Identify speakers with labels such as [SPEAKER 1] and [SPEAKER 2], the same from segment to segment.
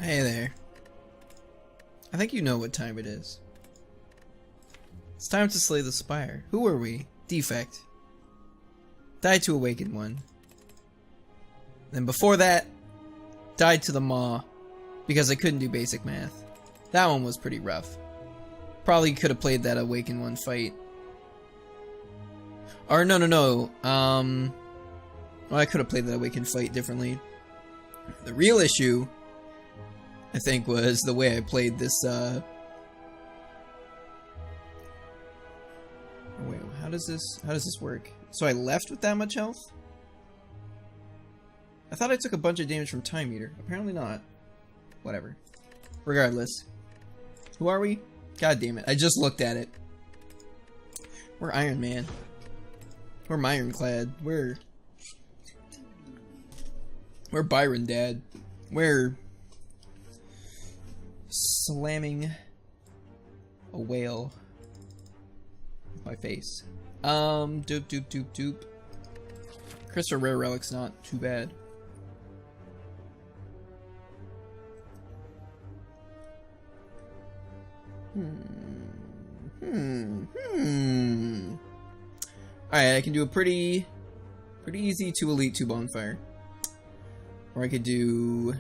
[SPEAKER 1] Hey there. I think you know what time it is. It's time to slay the Spire. Who are we? Defect. Died to awaken one. Then before that, died to the Maw because I couldn't do basic math. That one was pretty rough. Probably could have played that awaken one fight. Or no. Well, I could have played that awaken fight differently. The real issue, I think, was the way I played this, Wait, how does this work? So I left with that much health? I thought I took a bunch of damage from Time Eater. Apparently not. Whatever. Regardless. Who are we? God damn it. I just looked at it. We're Iron Man. We're Ironclad. We're Byron Dad. We're slamming a whale with my face. Doop. Crystal Rare Relic's not too bad. Alright, I can do a pretty easy 2 Elite 2 Bonfire. Or I could do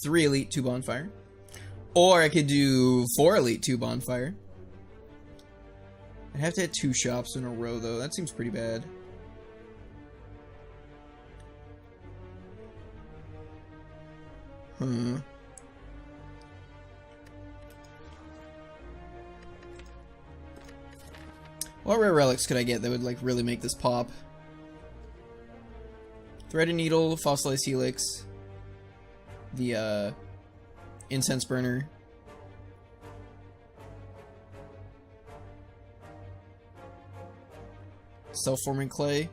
[SPEAKER 1] 3 Elite 2 Bonfire. Or I could do 4 Elite 2 Bonfire. I'd have to hit 2 shops in a row though, that seems pretty bad. What rare relics could I get that would like really make this pop? Threaded Needle, Fossilized Helix, the Incense Burner. Self-Forming Clay.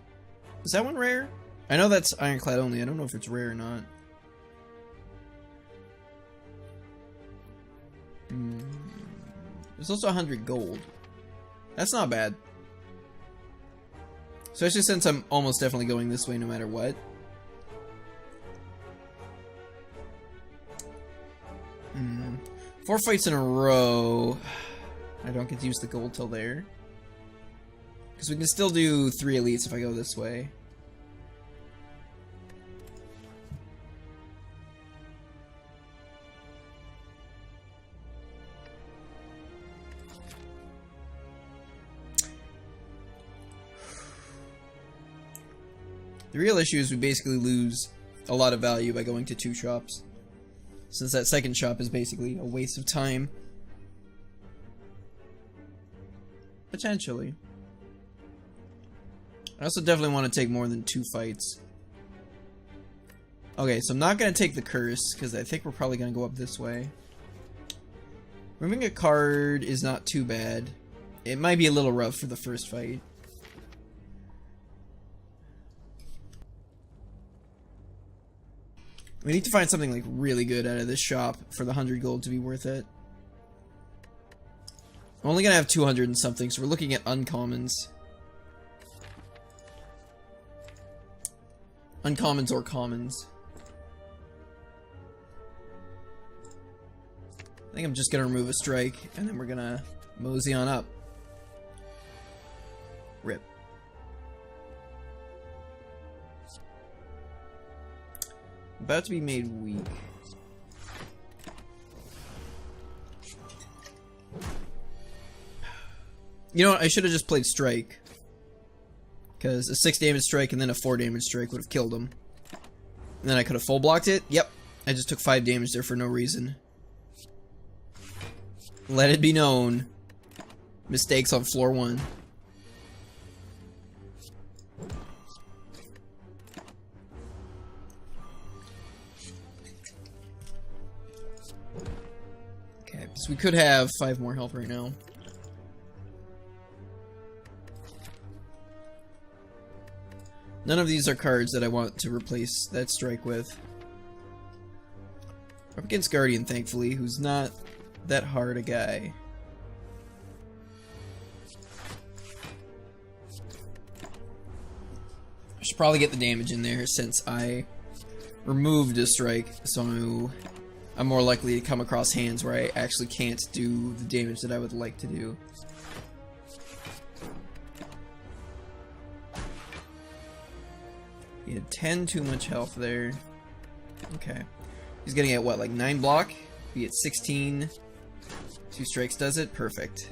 [SPEAKER 1] Is that one rare? I know that's Ironclad only, I don't know if it's rare or not. There's also 100 gold. That's not bad. Especially since I'm almost definitely going this way no matter what. Four fights in a row. I don't get to use the gold till there. Because we can still do 3 elites if I go this way. The real issue is we basically lose a lot of value by going to 2 shops. Since that second shop is basically a waste of time. Potentially. I also definitely want to take more than 2 fights. Okay, so I'm not going to take the curse, because I think we're probably going to go up this way. Removing a card is not too bad. It might be a little rough for the first fight. We need to find something like really good out of this shop for the 100 gold to be worth it. I'm only gonna have 200 and something, so we're looking at uncommons. Uncommons or commons. I think I'm just gonna remove a strike, and then we're gonna mosey on up. Rip. About to be made weak. You know what? I should have just played strike. Because a 6 damage strike and then a 4 damage strike would have killed him. And then I could have full blocked it. Yep. I just took 5 damage there for no reason. Let it be known. Mistakes on floor 1. So we could have 5 more health right now. None of these are cards that I want to replace that strike with. Up against Guardian, thankfully, who's not that hard a guy. I should probably get the damage in there since I removed a strike, so I'm more likely to come across hands where I actually can't do the damage that I would like to do. He had 10 too much health there. Okay. He's getting at what, like 9 block? Be at 16. 2 strikes does it? Perfect.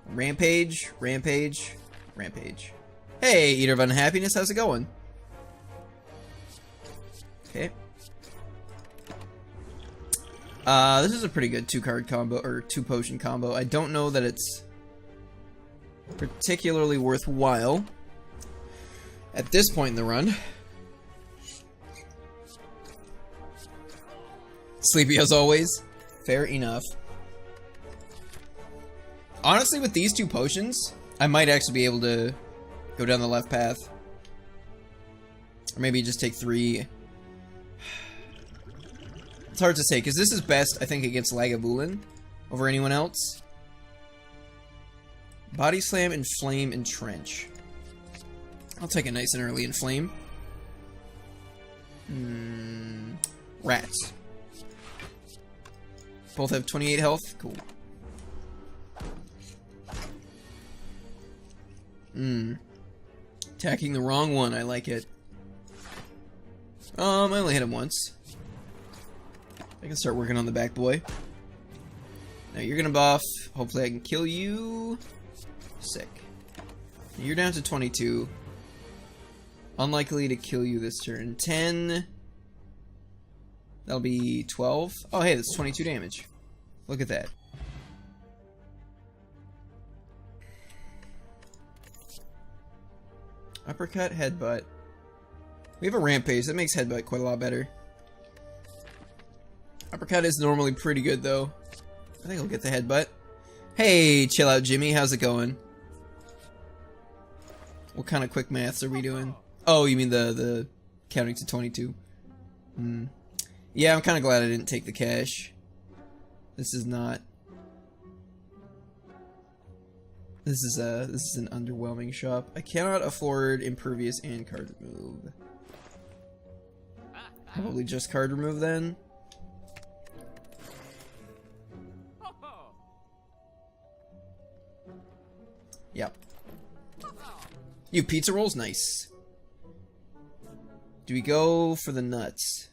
[SPEAKER 1] Rampage, rampage, rampage. Hey, Eater of Unhappiness, how's it going? Okay. This is a pretty good 2-card combo, or 2-potion combo. I don't know that it's particularly worthwhile at this point in the run. Sleepy as always. Fair enough. Honestly, with these 2 potions, I might actually be able to go down the left path. Or maybe just take 3. It's hard to say, because this is best, I think, against Lagavulin over anyone else. Body Slam, Inflame, and Trench. I'll take it nice and early. Inflame. Rats. Both have 28 health. Cool. Attacking the wrong one. I like it. I only hit him once. I can start working on the back boy. Now you're gonna buff. Hopefully I can kill you. Sick. You're down to 22. Unlikely to kill you this turn. 10. That'll be 12. Oh, hey, that's 22 damage. Look at that. Uppercut, headbutt. We have a rampage. That makes headbutt quite a lot better. Uppercut is normally pretty good, though. I think I'll get the headbutt. Hey, chill out, Jimmy. How's it going? What kind of quick maths are we doing? Oh, you mean the counting to 22? Yeah, I'm kind of glad I didn't take the cash. This is not. This is an underwhelming shop. I cannot afford impervious and card remove. Probably just card remove then. Yep. You pizza rolls? Nice. Do we go for the nuts?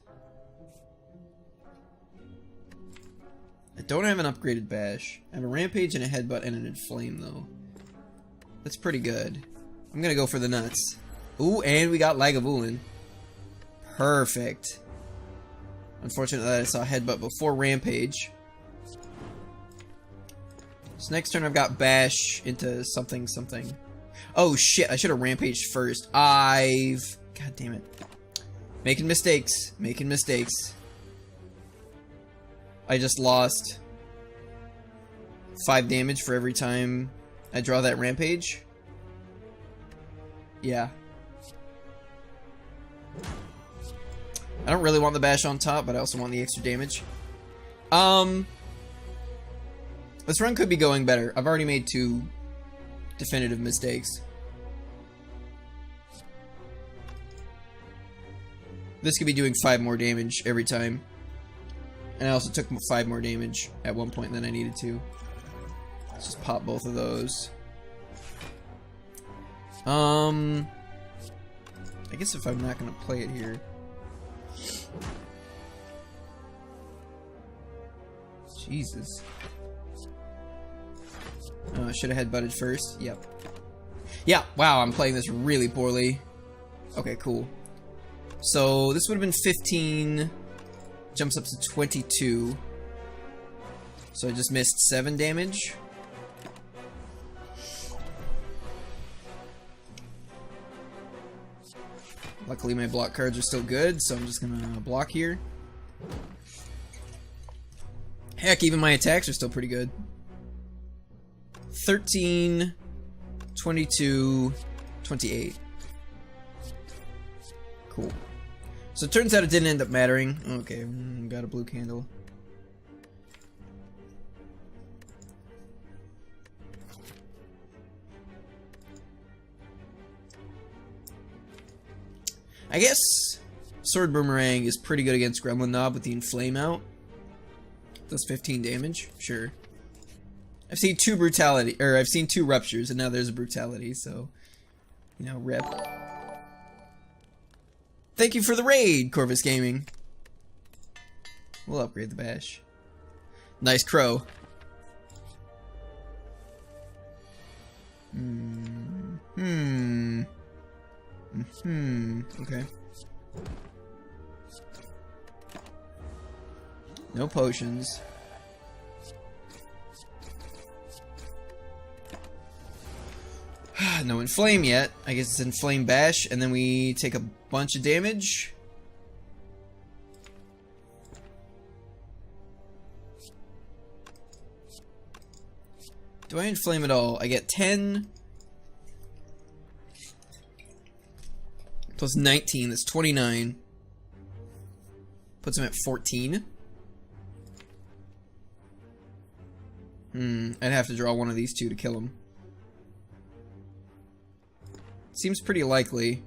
[SPEAKER 1] I don't have an upgraded bash. I have a rampage and a headbutt and an inflame though. That's pretty good. I'm gonna go for the nuts. Ooh, and we got Lagavulin. Perfect. Unfortunately, I saw headbutt before rampage. So next turn I've got bash into something something. Oh shit, I should have rampaged first. God damn it. Making mistakes. Making mistakes. I just lost 5 damage for every time I draw that rampage. Yeah. I don't really want the bash on top, but I also want the extra damage. This run could be going better. I've already made 2 definitive mistakes. This could be doing 5 more damage every time. And I also took 5 more damage at one point than I needed to. Let's just pop both of those. I guess if I'm not gonna play it here. Jesus. Oh, I should have headbutted first. Yep. Yeah, wow, I'm playing this really poorly. Okay, cool. So, this would have been 15. Jumps up to 22. So I just missed 7 damage. Luckily my block cards are still good, so I'm just gonna block here. Heck, even my attacks are still pretty good. 13, 22, 28. Cool. So it turns out it didn't end up mattering. Okay, got a blue candle. I guess Sword Boomerang is pretty good against Gremlin Knob with the Inflame out. Does 15 damage, sure. I've seen 2 Brutality, or I've seen 2 Ruptures, and now there's a Brutality, so, you know, rip. Thank you for the raid, Corvus Gaming. We'll upgrade the bash. Nice crow. Okay. No potions. No Inflame yet. I guess it's Inflame Bash, and then we take a bunch of damage. Do I Inflame at all? I get 10 plus 19, that's 29. Puts him at 14. I'd have to draw one of these 2 to kill him. Seems pretty likely.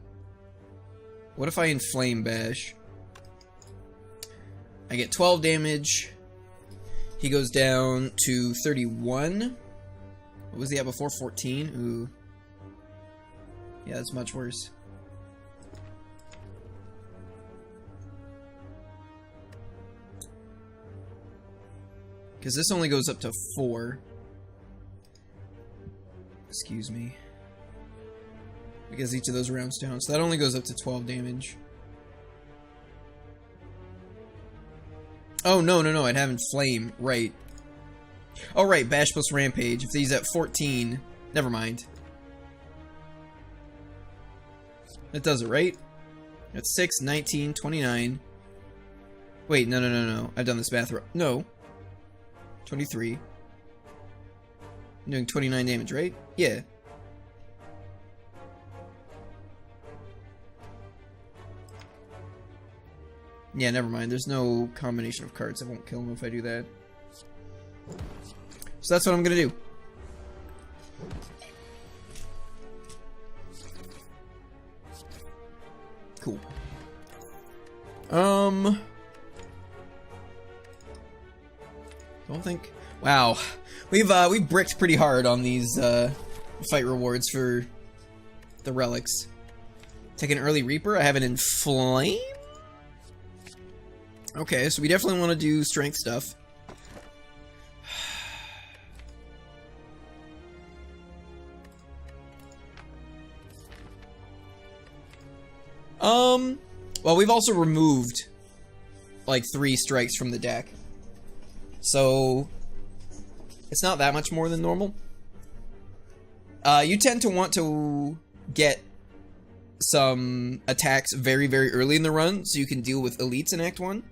[SPEAKER 1] What if I Inflame Bash? I get 12 damage. He goes down to 31. What was he at before? 14? Ooh. Yeah, that's much worse. Because this only goes up to 4. Excuse me. Because each of those rounds down. So that only goes up to 12 damage. Oh, no, no, no. I'd have Inflame. Right. Oh, right. Bash plus Rampage. If he's at 14. Never mind. That does it, right? That's 6, 19, 29. Wait, no, no, no, no. I've done this math wrong. No. 23. I'm doing 29 damage, right? Yeah. Yeah, never mind. There's no combination of cards that won't kill him if I do that. So that's what I'm gonna do. Cool. Don't think. Wow, we've bricked pretty hard on these fight rewards for the relics. Take an early Reaper. I have an Inflame. Okay, so we definitely want to do strength stuff. Well, we've also removed like 3 strikes from the deck. So it's not that much more than normal. You tend to want to get some attacks very, very early in the run so you can deal with elites in Act 1.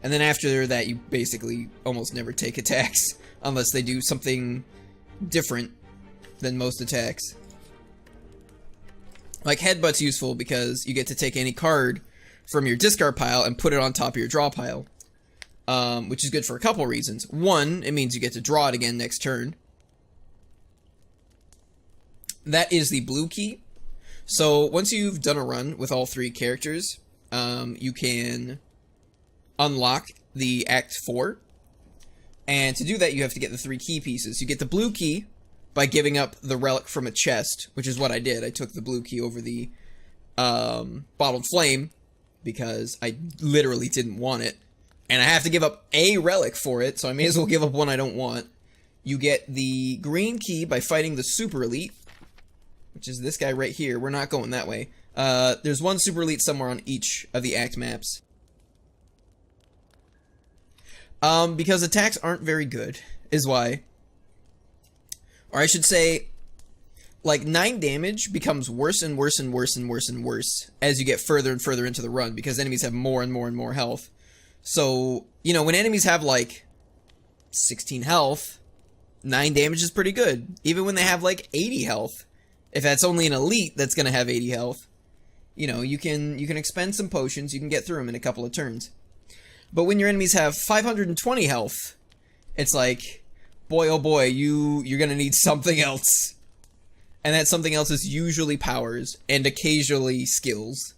[SPEAKER 1] And then after that, you basically almost never take attacks unless they do something different than most attacks. Like Headbutt's useful because you get to take any card from your discard pile and put it on top of your draw pile. Which is good for a couple reasons. One, it means you get to draw it again next turn. That is the blue key. So once you've done a run with all 3 characters, you can unlock the Act 4. And to do that, you have to get the 3 key pieces. You get the blue key by giving up the relic from a chest, which is what I did. I took the blue key over the bottled flame because I literally didn't want it. And I have to give up a relic for it, so I may as well give up one I don't want. You get the green key by fighting the super elite, which is this guy right here. We're not going that way. There's one super elite somewhere on each of the act maps. Because attacks aren't very good, is why. Or I should say, like, 9 damage becomes worse and worse and worse and worse and worse as you get further and further into the run, because enemies have more and more and more health. So, you know, when enemies have, like, 16 health, 9 damage is pretty good. Even when they have, like, 80 health. If that's only an elite that's gonna have 80 health, you know, you can expend some potions, you can get through them in a couple of turns. But when your enemies have 520 health, it's like, boy oh boy, you're gonna need something else. And that something else is usually powers, and occasionally skills.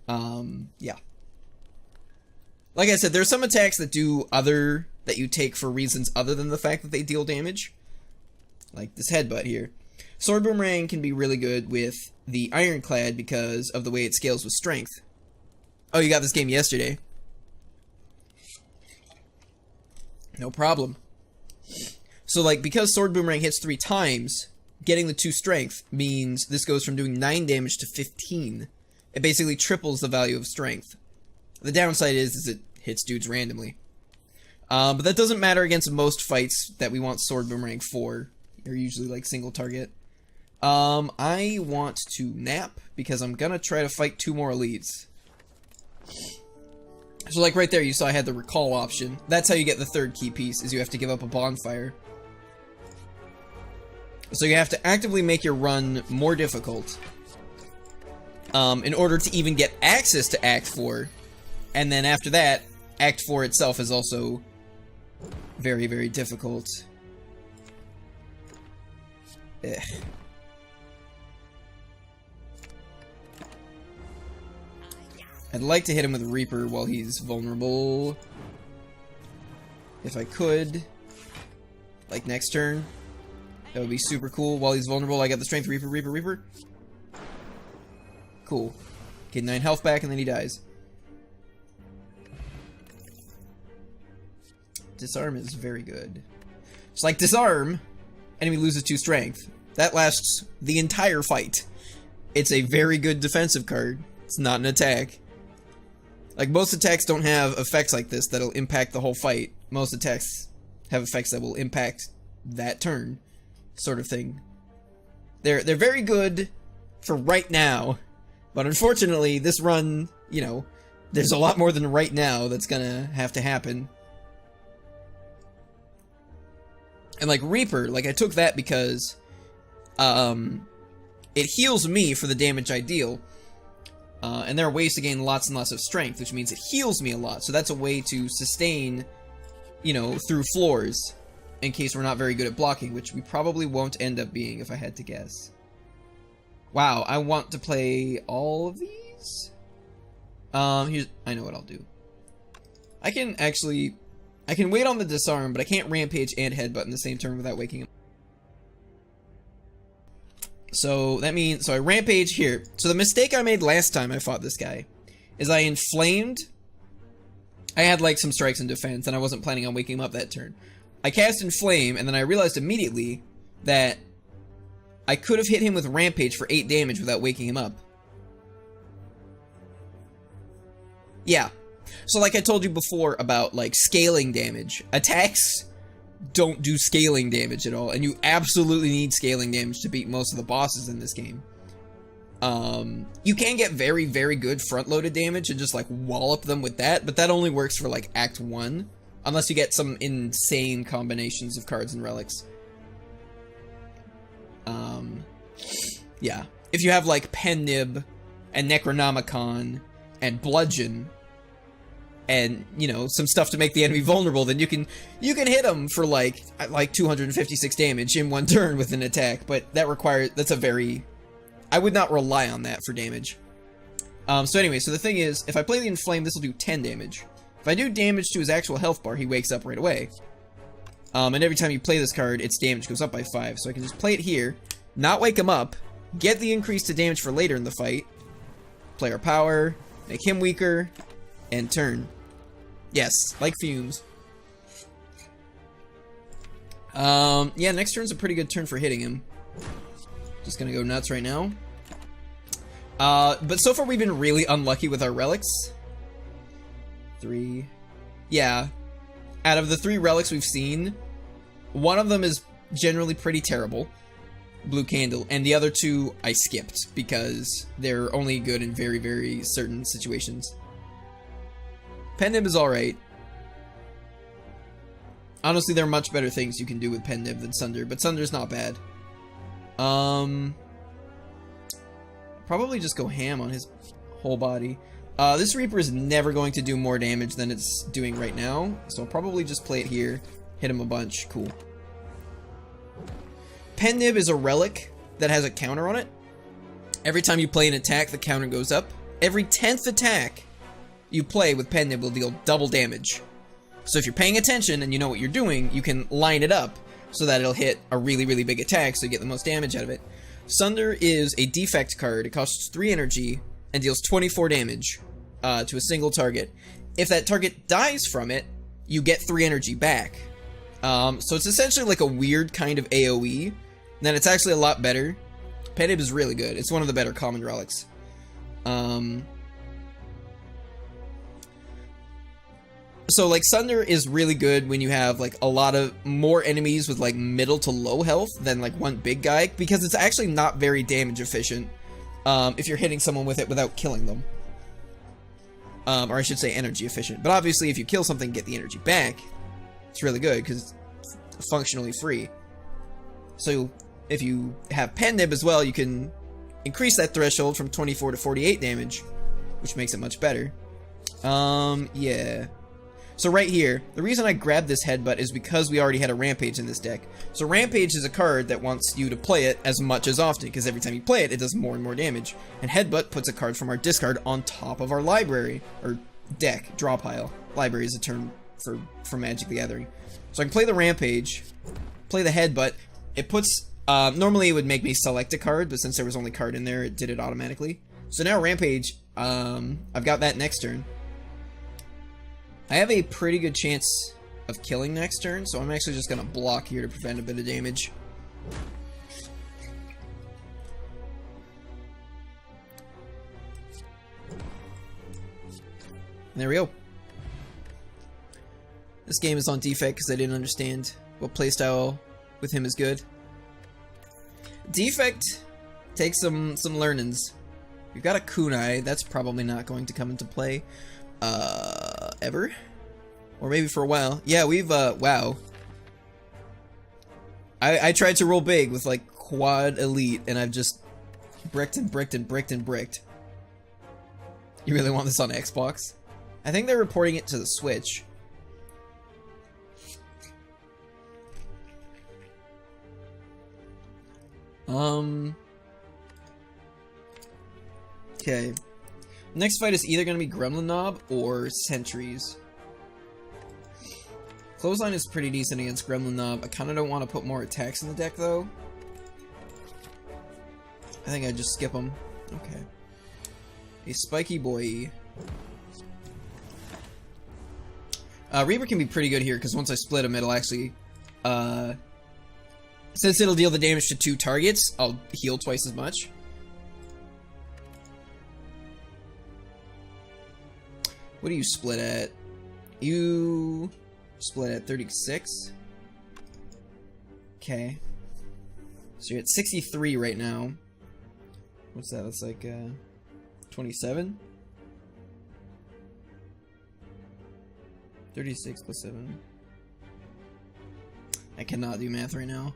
[SPEAKER 1] Yeah. Like I said, there's some attacks that that you take for reasons other than the fact that they deal damage. Like this headbutt here. Sword Boomerang can be really good with the Ironclad because of the way it scales with strength. Oh, you got this game yesterday. No problem. So, like, because Sword Boomerang hits 3 times, getting the 2 strength means this goes from doing 9 damage to 15. It basically triples the value of strength. The downside is it hits dudes randomly. But that doesn't matter against most fights that we want Sword Boomerang for. They're usually, like, single target. I want to nap, because I'm gonna try to fight 2 more elites. So, like, right there, you saw I had the recall option. That's how you get the 3rd key piece, is you have to give up a bonfire. So you have to actively make your run more difficult in order to even get access to Act 4. And then after that, Act 4 itself is also very, very difficult. Ugh. I'd like to hit him with Reaper while he's vulnerable. If I could. Like next turn. That would be super cool. While he's vulnerable, I got the strength. Reaper, Reaper, Reaper. Cool. Get 9 health back and then he dies. Disarm is very good. It's like disarm, enemy loses 2 strength. That lasts the entire fight. It's a very good defensive card. It's not an attack. Like, most attacks don't have effects like this that'll impact the whole fight. Most attacks have effects that will impact that turn, sort of thing. They're very good for right now, but unfortunately, this run, you know, there's a lot more than right now that's gonna have to happen. And like Reaper, like I took that because it heals me for the damage I deal. And there are ways to gain lots and lots of strength, which means it heals me a lot. So that's a way to sustain, you know, through floors, in case we're not very good at blocking, which we probably won't end up being if I had to guess. Wow, I want to play all of these? I know what I'll do. I can wait on the disarm, but I can't rampage and headbutt in the same turn without waking him. So that means, so I rampage here. So the mistake I made last time I fought this guy is I inflamed. I had like some strikes in defense and I wasn't planning on waking him up that turn. I cast Inflame and then I realized immediately that I could have hit him with Rampage for 8 damage without waking him up. Yeah. So like I told you before about like scaling damage. Attacks don't do scaling damage at all, and you absolutely need scaling damage to beat most of the bosses in this game. You can get very, very good front-loaded damage and just like wallop them with that, but that only works for like Act 1, unless you get some insane combinations of cards and relics. Yeah. If you have like Pen Nib and Necronomicon and Bludgeon and, you know, some stuff to make the enemy vulnerable, then you can hit them for like 256 damage in one turn with an attack, but that's a very, I would not rely on that for damage. So anyway, so the thing is, if I play the Inflame, this will do 10 damage. If I do damage to his actual health bar, he wakes up right away. And every time you play this card, its damage goes up by 5, so I can just play it here, not wake him up, get the increase to damage for later in the fight, player power, make him weaker, and turn. Yes, like fumes. Yeah, next turn's a pretty good turn for hitting him. Just gonna go nuts right now. But so far we've been really unlucky with our relics. 3. Yeah. Out of the 3 relics we've seen, one of them is generally pretty terrible. Blue Candle. And the other 2 I skipped because they're only good in very, very certain situations. Pen Nib is alright. Honestly, there are much better things you can do with Pen Nib than Sunder, but Sunder's not bad. Probably just go ham on his whole body. This Reaper is never going to do more damage than it's doing right now, so I'll probably just play it here, hit him a bunch, cool. Pen Nib is a relic that has a counter on it. Every time you play an attack, the counter goes up. every 10th attack you play with Pen Nib will deal double damage. So if you're paying attention and you know what you're doing, you can line it up so that it'll hit a really, really big attack so you get the most damage out of it. Sunder is a defect card. It costs 3 energy and deals 24 damage to a single target. If that target dies from it, you get 3 energy back. So it's essentially like a weird kind of AoE. Then it's actually a lot better. Pen Nib is really good. It's one of the better common relics. So, like, Sunder is really good when you have, like, a lot of more enemies with, like, middle to low health than, like, one big guy, because it's actually not very damage efficient if you're hitting someone with it without killing them. Or I should say energy efficient. But obviously, if you kill something and get the energy back, it's really good, because it's functionally free. So, if you have Pen Nib as well, you can increase that threshold from 24 to 48 damage, which makes it much better. Yeah. So right here, the reason I grabbed this Headbutt is because we already had a Rampage in this deck. So Rampage is a card that wants you to play it as much as often, because every time you play it, it does more and more damage. And Headbutt puts a card from our discard on top of our library, or deck, draw pile. Library is a term for Magic the Gathering. So I can play the Rampage, play the Headbutt. It puts, normally it would make me select a card, but since there was only card in there, it did it automatically. So now Rampage, I've got that next turn. I have a pretty good chance of killing next turn, so I'm actually just going to block here to prevent a bit of damage. And there we go. This game is on defect because I didn't understand what playstyle with him is good. Defect takes some learnings. We've got a Kunai, that's probably not going to come into play. Ever? Or maybe for a while. Yeah, we've, wow. I tried to roll big with, like, quad elite, and I've just bricked and bricked and bricked and bricked. You really want this on Xbox? I think they're reporting it to the Switch. Okay. Next fight is either going to be Gremlin Knob or Sentries. Clothesline is pretty decent against Gremlin Knob. I kind of don't want to put more attacks in the deck, though. I think I just skip them. Okay. A Spiky Boy. Reaper can be pretty good here, because once I split him, it'll actually... since it'll deal the damage to 2 targets, I'll heal twice as much. What do you split at? You split at 36. Okay. So you're at 63 right now. What's that? That's like 27? 36 plus 7. I cannot do math right now.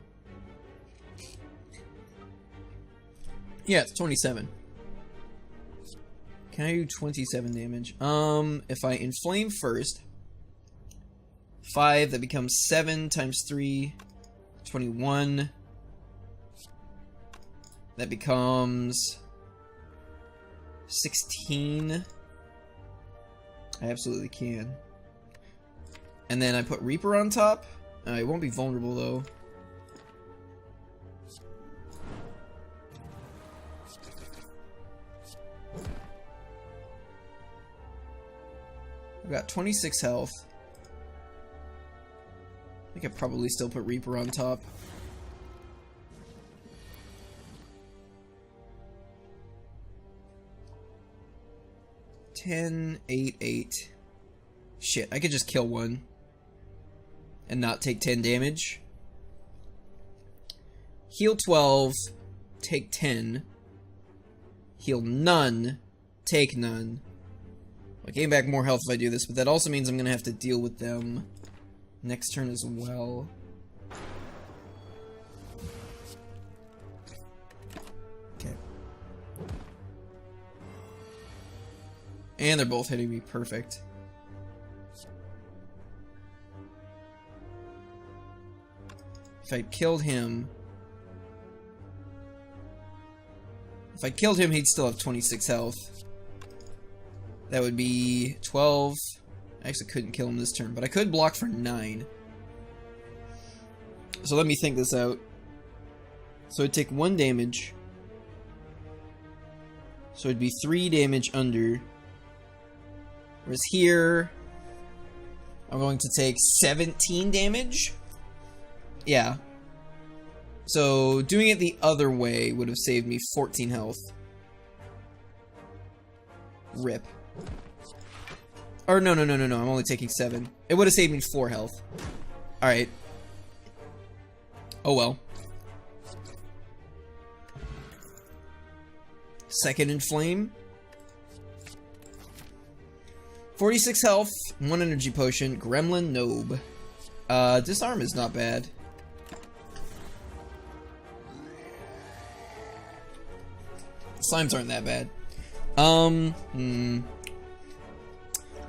[SPEAKER 1] Yeah, it's 27. Can I do 27 damage? If I inflame first, 5, that becomes 7 times 3, 21. That becomes 16. I absolutely can. And then I put Reaper on top. It won't be vulnerable though. I've got 26 health. I could probably still put Reaper on top. $10, 8, 8. Shit, I could just kill one and not take 10 damage. Heal 12, take 10. Heal none, take none. I gain back more health if I do this, but that also means I'm going to have to deal with them next turn as well. Okay. And they're both hitting me perfect. If I killed him... If I killed him, he'd still have 26 health. That would be 12. I actually couldn't kill him this turn, but I could block for 9. So let me think this out. So it'd take 1 damage. So it'd be 3 damage under. Whereas here, I'm going to take 17 damage. Yeah. So doing it the other way would have saved me 14 health. Rip. Or no, I'm only taking 7. It would have saved me 4 health. Alright. Oh well. Second Inflame. 46 health, 1 energy potion, Gremlin Nobe. Disarm is not bad. Slimes aren't that bad. I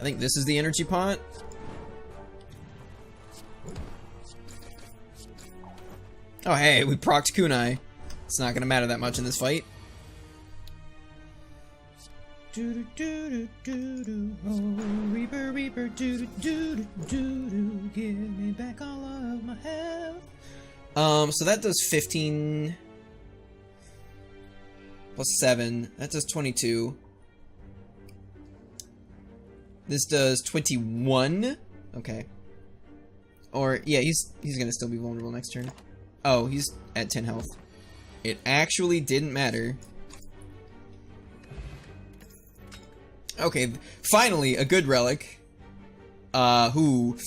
[SPEAKER 1] think this is the energy pot. Oh hey, we procced Kunai. It's not gonna matter that much in this fight. Do do do do do oh Reaper Reaper do do do do do give me back all of my health. So that does 15 plus 7. That does 22. This does 21. Okay. Or yeah, he's gonna still be vulnerable next turn. Oh, he's at 10 health. It actually didn't matter. Okay, finally a good relic. Who?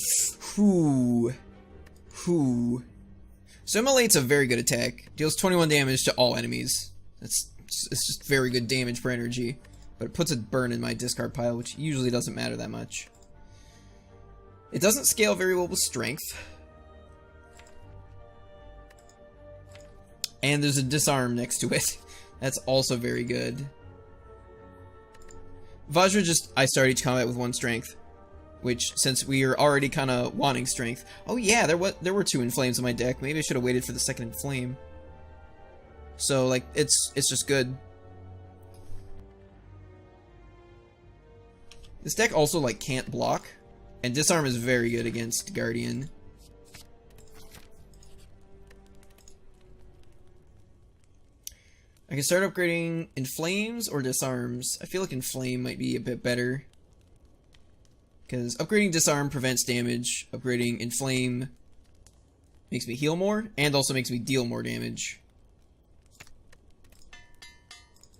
[SPEAKER 1] So Immolate's a very good attack. Deals 21 damage to all enemies. It's just very good damage per energy. But it puts a burn in my discard pile, which usually doesn't matter that much. It doesn't scale very well with strength. And there's a disarm next to it. That's also very good. Vajra I start each combat with 1 strength. Which, since we are already kind of wanting strength... Oh yeah, there were 2 Inflames in my deck. Maybe I should have waited for the second Inflame. So, like, it's just good. This deck also, like, can't block. And Disarm is very good against Guardian. I can start upgrading Inflames or Disarms. I feel like Inflame might be a bit better. Because upgrading Disarm prevents damage. Upgrading Inflame makes me heal more. And also makes me deal more damage.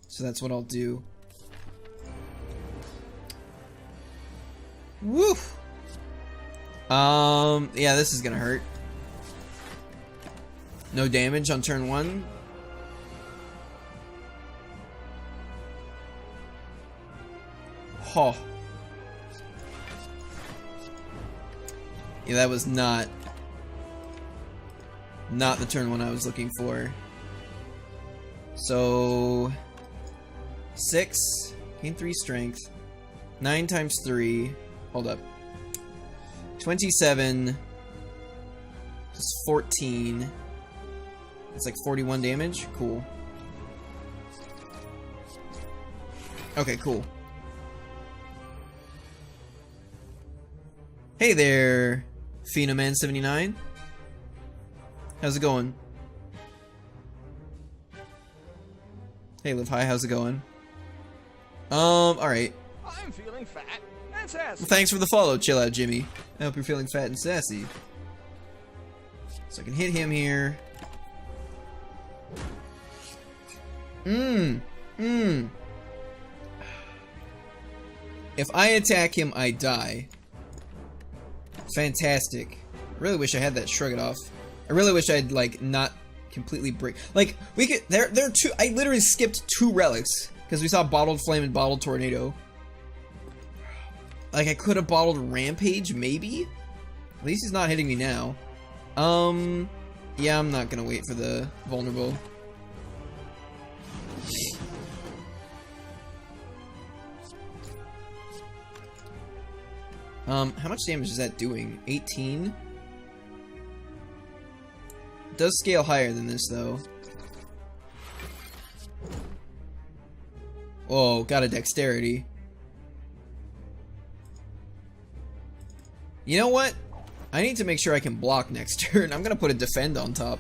[SPEAKER 1] So that's what I'll do. Woo! Yeah, this is gonna hurt. No damage on turn 1. Oh. Yeah, that was not the turn 1 I was looking for. So 6, gain 3 strength. 9 times 3. Hold up. 27 plus 14. It's like 41 damage. Cool. Okay, cool. Hey there, Phenoman79. How's it going? Hey, Live High, how's it going? Alright.
[SPEAKER 2] I'm feeling fat and sassy.
[SPEAKER 1] Well, thanks for the follow, Chill Out Jimmy. I hope you're feeling fat and sassy. So I can hit him here. If I attack him, I die. Fantastic. I really wish I had that Shrug It Off. I really wish I'd, like, not completely break. Like, we could. There are 2. I literally skipped 2 relics because we saw Bottled Flame and Bottled Tornado. Like, I could have bottled Rampage, maybe? At least he's not hitting me now. Yeah, I'm not gonna wait for the vulnerable. How much damage is that doing? 18? It does scale higher than this, though. Oh, got a dexterity. You know what? I need to make sure I can block next turn. I'm gonna put a defend on top.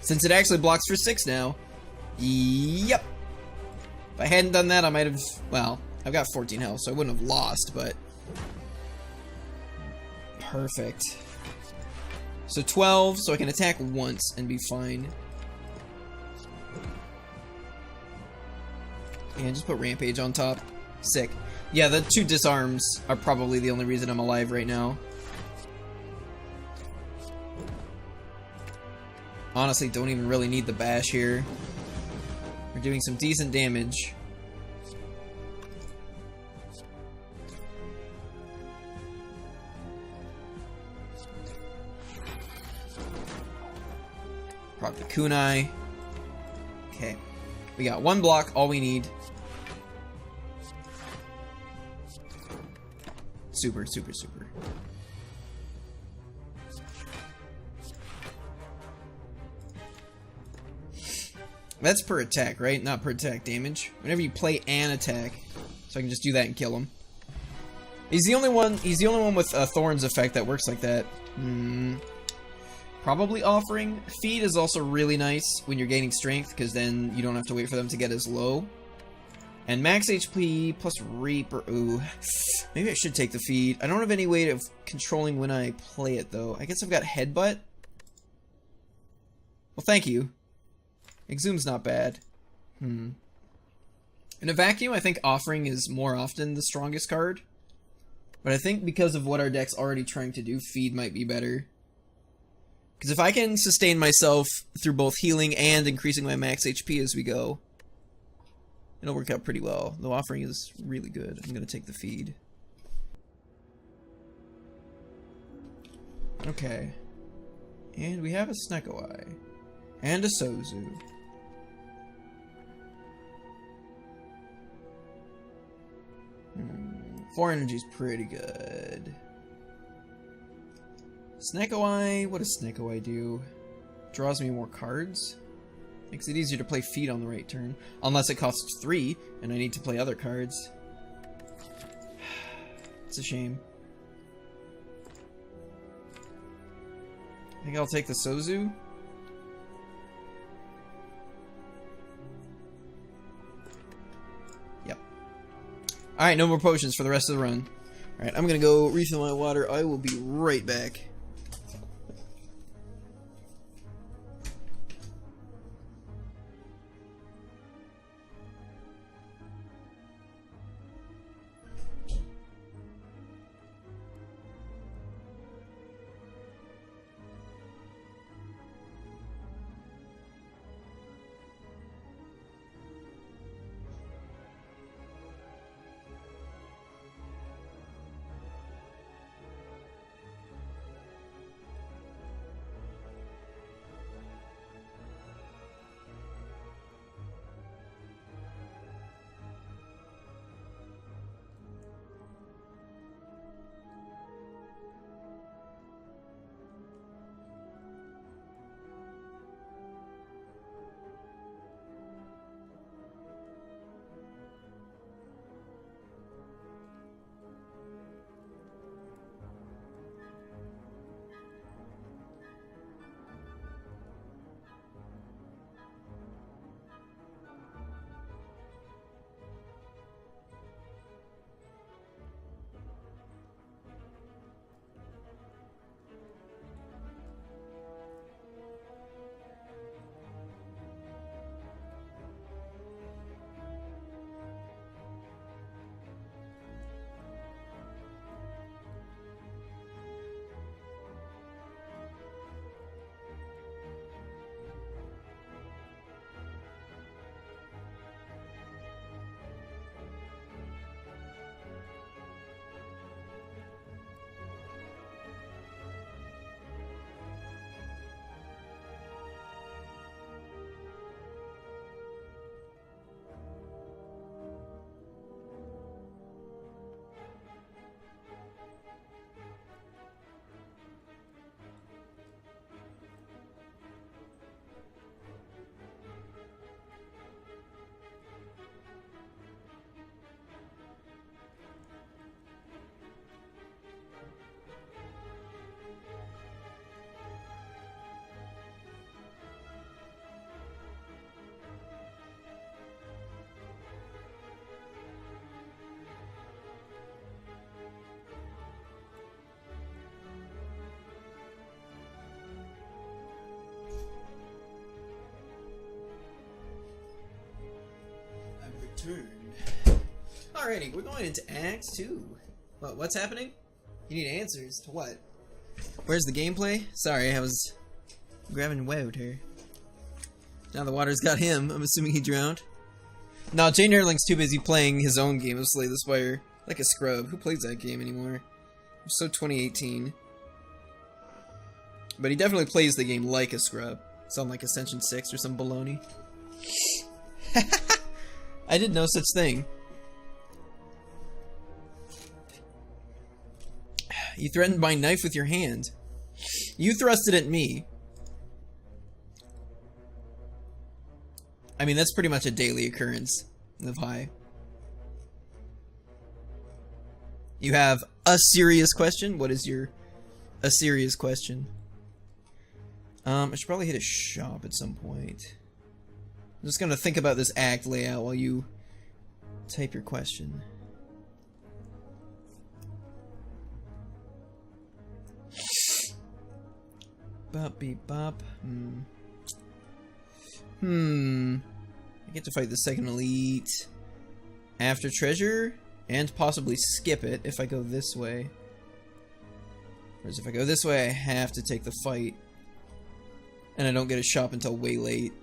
[SPEAKER 1] Since it actually blocks for 6 now. Yep. If I hadn't done that, I might have... Well, I've got 14 health, so I wouldn't have lost, but... Perfect. So 12, so I can attack once and be fine. And just put Rampage on top. Sick. Yeah, the 2 disarms are probably the only reason I'm alive right now. Honestly, don't even really need the bash here. We're doing some decent damage. Proc the kunai. Okay. We got 1 block, all we need. Super, super, super. That's per attack, right? Not per attack damage. Whenever you play an attack. So I can just do that and kill him. He's the only one with a Thorns effect that works like that. Probably Offering. Feed is also really nice when you're gaining strength, because then you don't have to wait for them to get as low. And max HP plus Reaper. Ooh. Maybe I should take the feed. I don't have any way of controlling when I play it, though. I guess I've got Headbutt. Well, thank you. Exhume's not bad. In a vacuum, I think Offering is more often the strongest card. But I think because of what our deck's already trying to do, Feed might be better. Because if I can sustain myself through both healing and increasing my max HP as we go, it'll work out pretty well. The Offering is really good. I'm going to take the Feed. Okay. And we have a Snekoi. And a Sozu. 4 energy's pretty good. Snekoi, what does Snekoi do? Draws me more cards? Makes it easier to play Feed on the right turn. Unless it costs 3, and I need to play other cards. It's a shame. I think I'll take the Sozu. Yep. Alright, no more potions for the rest of the run. Alright, I'm gonna go refill my water. I will be right back. turn. Alrighty, we're going into Act 2. What's happening? You need answers to what? Where's the gameplay? Sorry, I was grabbing water. Now the water's got him. I'm assuming he drowned. No, Jane Erling's too busy playing his own game of Slay the Spire. Like a scrub. Who plays that game anymore? I'm so 2018. But he definitely plays the game like a scrub. Sound like Ascension 6 or some baloney. I did no such thing. You threatened my knife with your hand. You thrust it at me. I mean, that's pretty much a daily occurrence of high. You have a serious question? What is your a serious question? I should probably hit a shop at some point. I'm just gonna think about this act layout while you type your question. Bop beep bop. I get to fight the second elite after treasure and possibly skip it if I go this way. Whereas if I go this way, I have to take the fight. And I don't get a shop until way late.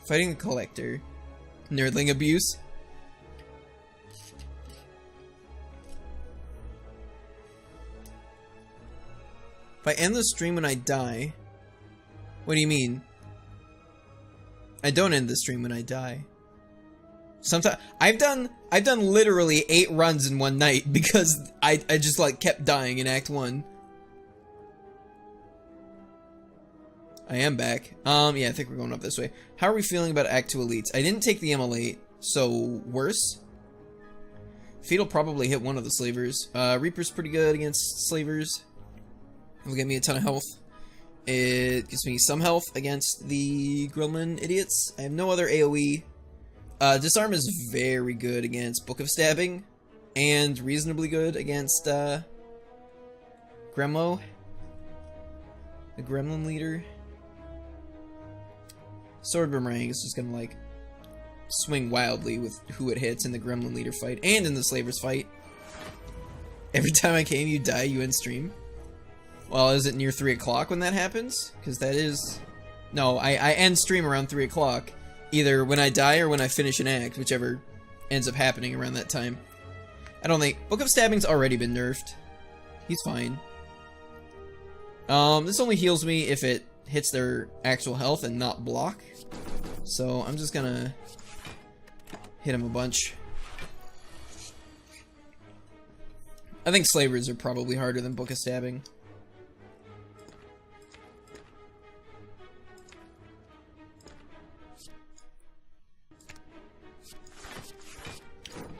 [SPEAKER 1] Fighting the collector. Nerdling abuse. If I end the stream when I die... What do you mean? I don't end the stream when I die. Sometimes I've done literally 8 runs in one night because I just like kept dying in Act 1. I am back. Yeah, I think we're going up this way. How are we feeling about Act 2 elites? I didn't take the ML8, so worse. Feet'll probably hit one of the slavers. Reaper's pretty good against slavers. It'll get me a ton of health. It gives me some health against the gremlin idiots. I have no other AoE. Disarm is very good against Book of Stabbing, and reasonably good against Gremlo, the gremlin leader. Sword Boomerang is just gonna like swing wildly with who it hits in the gremlin leader fight and in the slavers fight. Every time I came, you die, you end stream. Well, is it near 3 o'clock when that happens? Because that is... No, I end stream around 3 o'clock. Either when I die or when I finish an act, whichever ends up happening around that time. I don't think... Book of Stabbing's already been nerfed. He's fine. This only heals me if it hits their actual health and not block. So I'm just gonna hit him a bunch. I think slavers are probably harder than Book of Stabbing.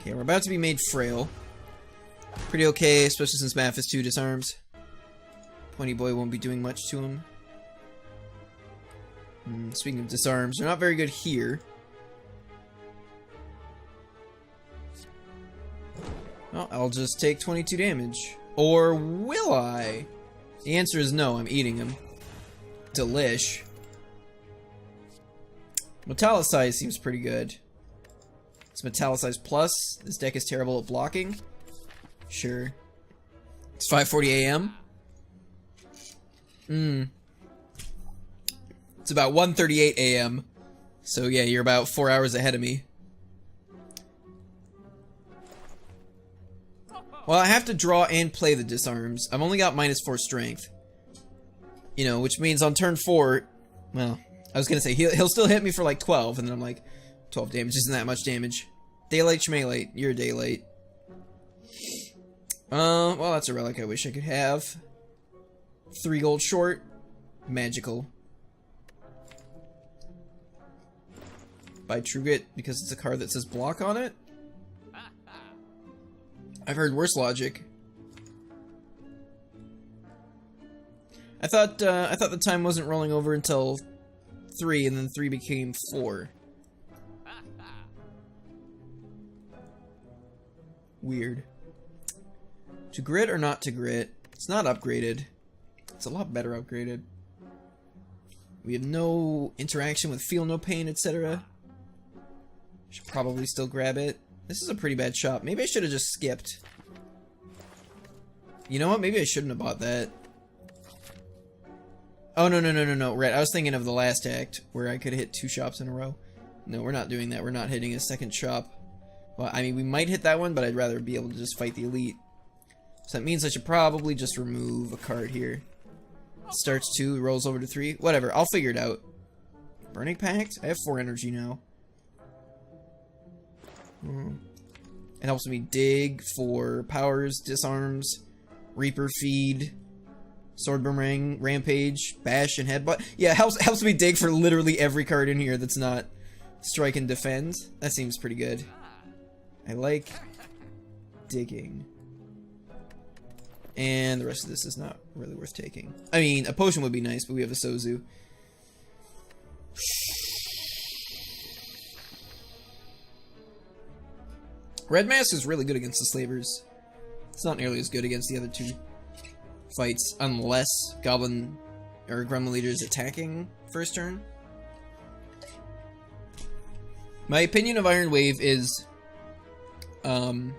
[SPEAKER 1] Okay, we're about to be made frail. Pretty okay, especially since Math is 2 disarms. Pointy boy won't be doing much to him. Speaking of disarms, they're not very good here. Well, I'll just take 22 damage. Or will I? The answer is no, I'm eating him. Delish. Metallicize seems pretty good. It's Metallicize Plus. This deck is terrible at blocking. Sure. It's 5:40 a.m. It's about 1:38 a.m. So yeah, you're about 4 hours ahead of me. Well, I have to draw and play the disarms. I've only got -4 strength. You know, which means on turn 4, well, I was gonna say he'll still hit me for like 12, and then I'm like, 12 damage isn't that much damage. Daylight Schmalate, you're daylight. Well, that's a relic I wish I could have. 3 gold short. Magical. Buy Trugit because it's a card that says block on it. I've heard worse logic. I thought the time wasn't rolling over until 3, and then 3 became 4. Weird. To grit or not to grit? It's not upgraded. It's a lot better upgraded. We have no interaction with feel no pain, etc. Should probably still grab it. This is a pretty bad shop. Maybe I should have just skipped. You know what? Maybe I shouldn't have bought that. Oh, no. Right, I was thinking of the last act, where I could hit 2 shops in a row. No, we're not doing that. We're not hitting a second shop. Well, I mean, we might hit that one, but I'd rather be able to just fight the elite. So that means I should probably just remove a card here. Starts 2, rolls over to 3. Whatever, I'll figure it out. Burning Pact? I have 4 energy now. It helps me dig for powers, disarms, Reaper Feed, Sword Boomerang, Rampage, Bash, and Headbutt. Yeah, it helps me dig for literally every card in here that's not Strike and Defend. That seems pretty good. I like digging. And the rest of this is not really worth taking. I mean, a potion would be nice, but we have a Sozu. Red Mask is really good against the Slavers. It's not nearly as good against the other 2 fights, unless Goblin or Gremlin Leader is attacking first turn. My opinion of Iron Wave is, it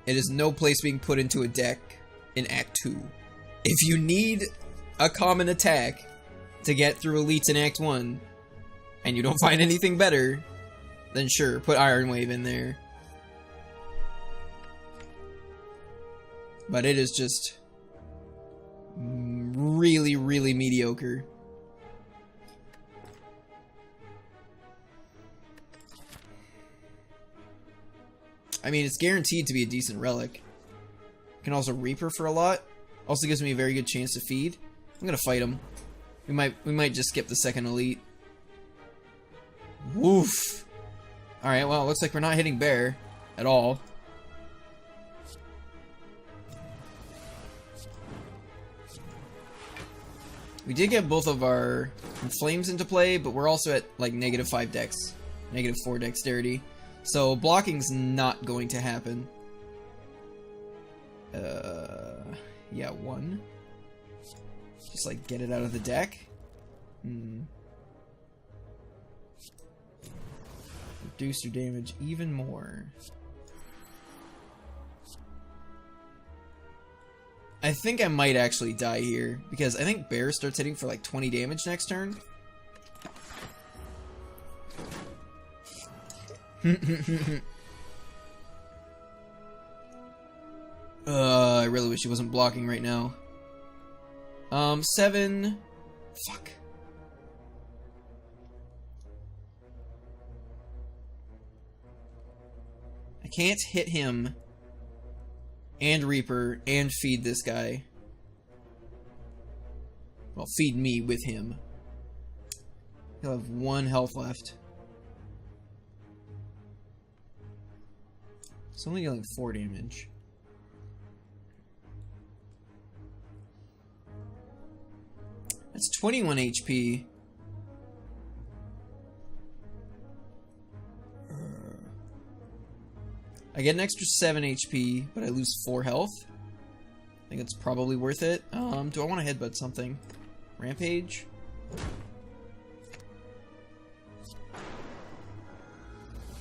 [SPEAKER 1] is no place being put into a deck in Act 2. If you need a common attack to get through Elites in Act 1, and you don't find anything better, then sure, put Iron Wave in there. But it is just really, really mediocre. I mean, it's guaranteed to be a decent relic. Can also Reaper for a lot. Also gives me a very good chance to feed. I'm gonna fight him. We might just skip the second elite. Woof. Alright, well, it looks like we're not hitting bear at all. We did get both of our flames into play, but we're also at like -5 dex, -4 dexterity. So blocking's not going to happen. Yeah, 1. Just like get it out of the deck. Reduce your damage even more. I think I might actually die here, because I think Bear starts hitting for like 20 damage next turn. I really wish he wasn't blocking right now. 7. Fuck. I can't hit him and Reaper and feed this guy. Well, feed me with him. He'll have 1 health left. It's only dealing 4 damage. That's 21 HP. I get an extra 7 HP, but I lose 4 health. I think it's probably worth it. Do I want to headbutt something? Rampage?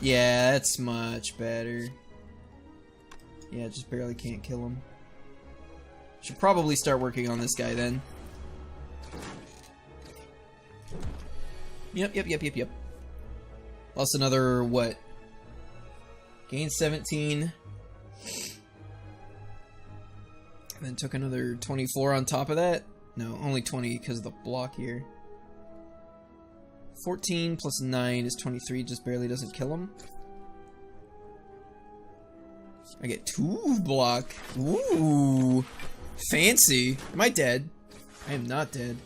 [SPEAKER 1] Yeah, that's much better. Yeah, just barely can't kill him. Should probably start working on this guy then. Yep. Lost another, what? Gained 17. And then took another 24 on top of that. No, only 20 because of the block here. 14 plus 9 is 23, just barely doesn't kill him. I get 2 block. Ooh. Fancy. Am I dead? I am not dead.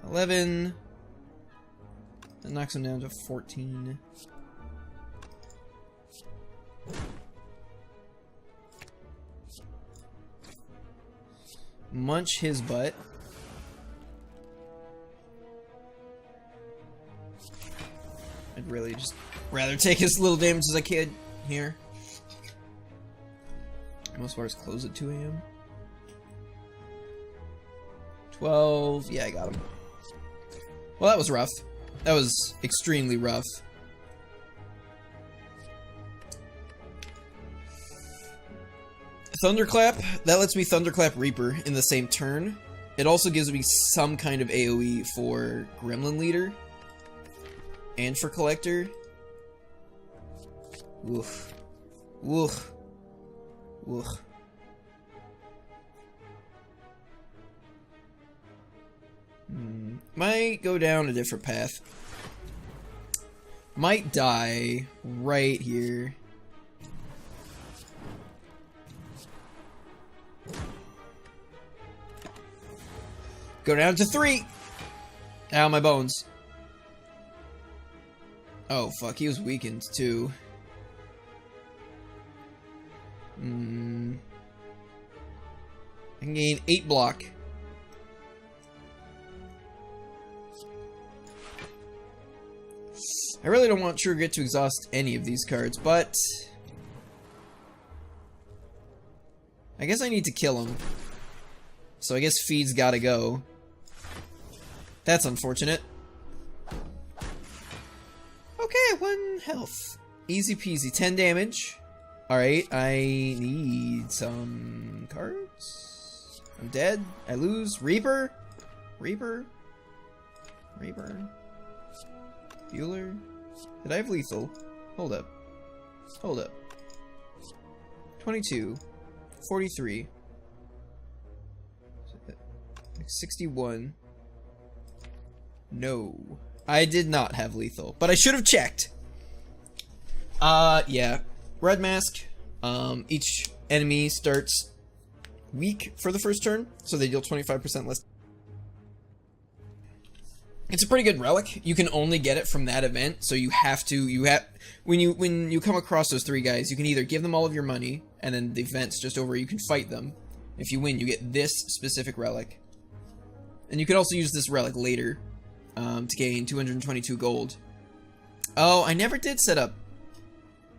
[SPEAKER 1] 11. That knocks him down to 14. Munch his butt. I'd really just rather take as little damage as I could here. Most bars close at 2 AM. 12. Yeah, I got him. Well, that was rough. That was extremely rough. Thunderclap. That lets me Thunderclap Reaper in the same turn. It also gives me some kind of AoE for Gremlin Leader. And for Collector. Woof. Woof. Woof. Might go down a different path. Might die right here. Go down to 3. Ow, my bones. Oh, fuck, he was weakened, too. I can gain 8 block. I really don't want True Grit to exhaust any of these cards, but I guess I need to kill him. So I guess Feed's gotta go. That's unfortunate. Okay, 1 health. Easy peasy. 10 damage. Alright, I need some cards. I'm dead. I lose. Reaper? Reaper? Reaper? Bueller? Did I have lethal? Hold up. Hold up. 22. 43. 61. No. I did not have lethal, but I should have checked. Yeah. Red Mask. Each enemy starts weak for the first turn, so they deal 25% less. It's a pretty good relic. You can only get it from that event, so you have when you come across those 3 guys, you can either give them all of your money, and then the event's just over, you can fight them. If you win, you get this specific relic. And you could also use this relic later to gain 222 gold. Oh, I never did set up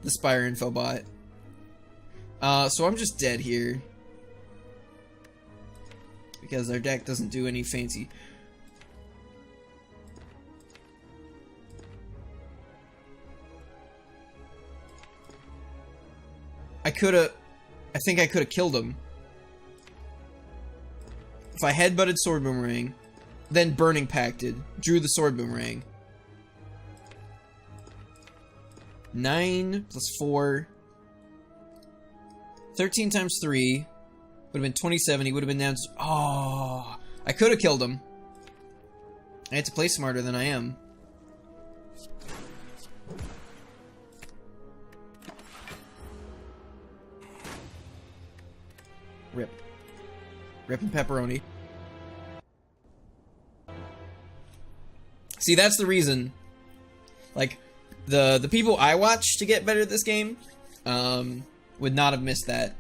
[SPEAKER 1] the Spire info bot. So I'm just dead here. Because our deck doesn't do any fancy. I think I could've killed him. If I headbutted Sword Boomerang, then Burning Pacted, drew the Sword Boomerang. 9 plus 4. 13 times 3 would have been 27. He would have been down to... Oh, I could have killed him. I had to play smarter than I am. Rip. Rip and pepperoni. See, that's the reason. Like, the people I watch to get better at this game, would not have missed that.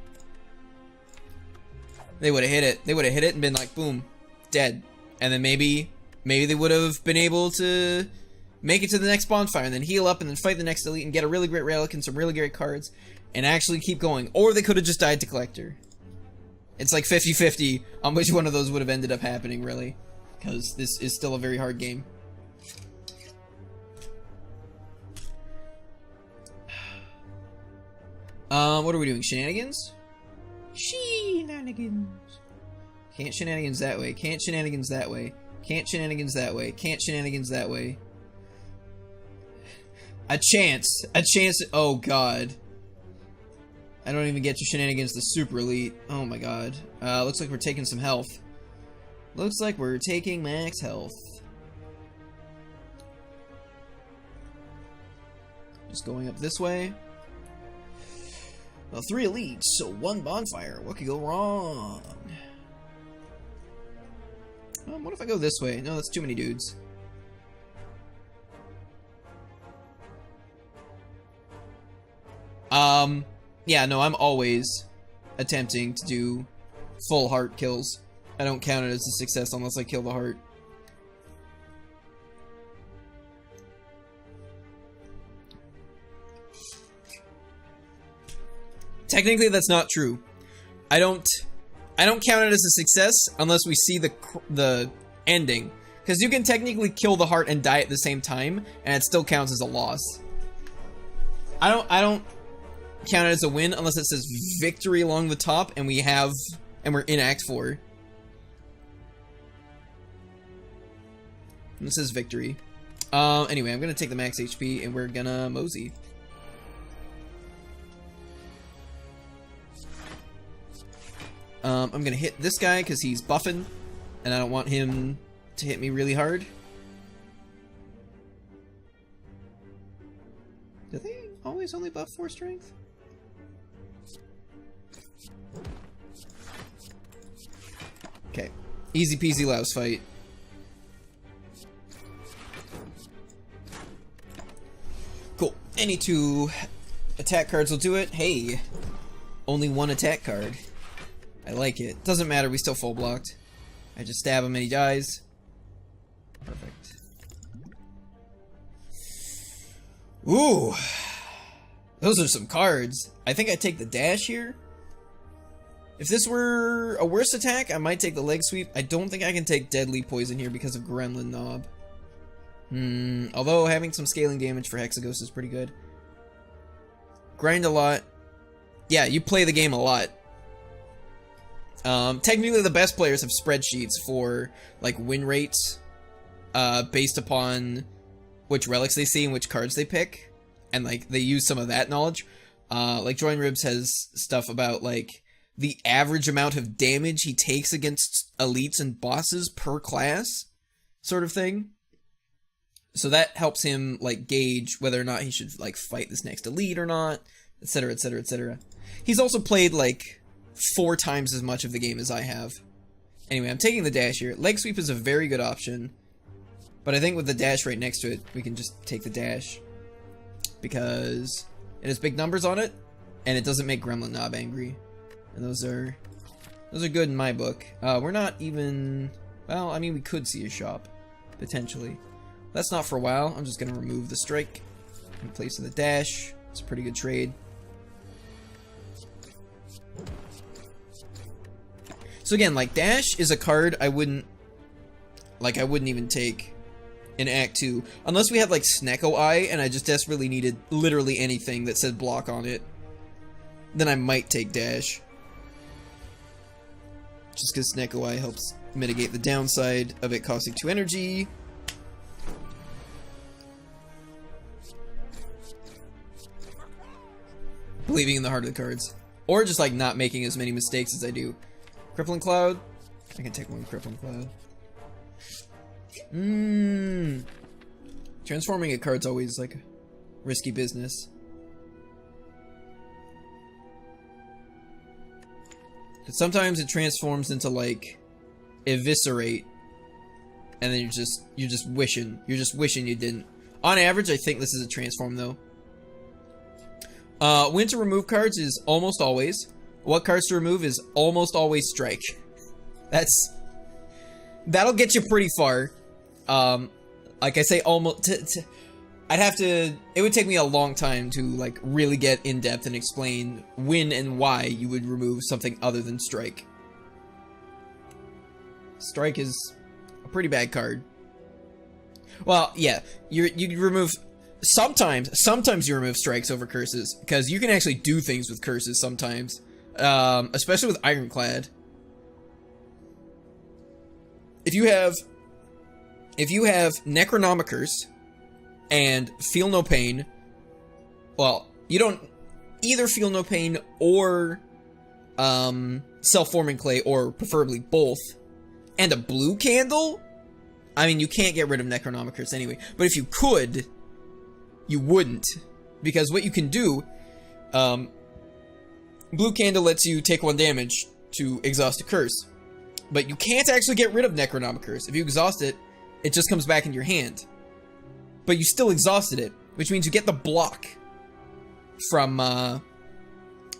[SPEAKER 1] They would have hit it. They would have hit it and been like, boom, dead. And then maybe they would have been able to make it to the next bonfire and then heal up and then fight the next elite and get a really great relic and some really great cards and actually keep going. Or they could have just died to Collector. It's like 50-50 on which one of those would have ended up happening, really. Because this is still a very hard game. What are we doing? Shenanigans? Shenanigans. Can't shenanigans that way. Can't shenanigans that way. Can't shenanigans that way. Can't shenanigans that way. A chance. A chance. Oh, God. I don't even get to shenanigans the super elite. Oh, my God. Looks like we're taking some health. Looks like we're taking max health. Just going up this way. Well, 3 elites, so 1 bonfire. What could go wrong? What if I go this way? No, that's too many dudes. Yeah, no, I'm always attempting to do full heart kills. I don't count it as a success unless I kill the heart. Technically, that's not true. I don't count it as a success unless we see the ending. Because you can technically kill the heart and die at the same time, and it still counts as a loss. I don't count it as a win unless it says victory along the top, and we're in Act 4. And this is victory. Anyway, I'm gonna take the max HP, and we're gonna mosey. I'm gonna hit this guy because he's buffing, and I don't want him to hit me really hard. Do they always only buff 4 strength? Okay. Easy peasy louse fight. Cool. Any 2 attack cards will do it. Hey, only 1 attack card. I like it. Doesn't matter, we still full blocked. I just stab him and he dies. Perfect. Ooh. Those are some cards. I think I take the dash here. If this were a worse attack, I might take the leg sweep. I don't think I can take deadly poison here because of Gremlin Knob. Although having some scaling damage for Hexaghost is pretty good. Grind a lot. Yeah, you play the game a lot. Technically the best players have spreadsheets for like win rates based upon which relics they see and which cards they pick, and like they use some of that knowledge. Like Join Ribs has stuff about like the average amount of damage he takes against elites and bosses per class, sort of thing. So that helps him like gauge whether or not he should like fight this next elite or not, etc, etc, etc. He's also played like 4 times as much of the game as I have. Anyway, I'm taking the dash here. Leg sweep is a very good option, but I think with the dash right next to it, we can just take the dash because it has big numbers on it, and it doesn't make Gremlin Knob angry. And those are good in my book. We're not even... Well, I mean, we could see a shop, potentially. That's not for a while. I'm just going to remove the strike in place of the dash. It's a pretty good trade. So again, like, dash is a card I wouldn't even take in Act 2. Unless we had, like, Snecko Eye, and I just desperately needed literally anything that said block on it. Then I might take dash. Just because Snecko Eye helps mitigate the downside of it costing 2 energy. Believing in the heart of the cards. Or just, like, not making as many mistakes as I do. Crippling Cloud? I can take 1 Crippling Cloud. Transforming a card's always, like, risky business. But sometimes it transforms into, like, Eviscerate. And then you're just wishing you didn't. On average, I think this is a transform, though. When to remove cards is almost always. What cards to remove is almost always strike. That'll get you pretty far. Like I say, almost. It would take me a long time to like really get in depth and explain when and why you would remove something other than strike. Strike is a pretty bad card. Well, yeah, you remove. Sometimes you remove strikes over curses, because you can actually do things with curses sometimes. Especially with Ironclad. If you have Necronomicers and Feel No Pain, well, you don't either Feel No Pain or Self-Forming Clay, or preferably both, and a blue candle, I mean, you can't get rid of Necronomicers anyway. But if you could, you wouldn't. Because what you can do, blue candle lets you take 1 damage to exhaust a curse. But you can't actually get rid of Necronomicers. If you exhaust it, it just comes back in your hand. But you still exhausted it, which means you get the block from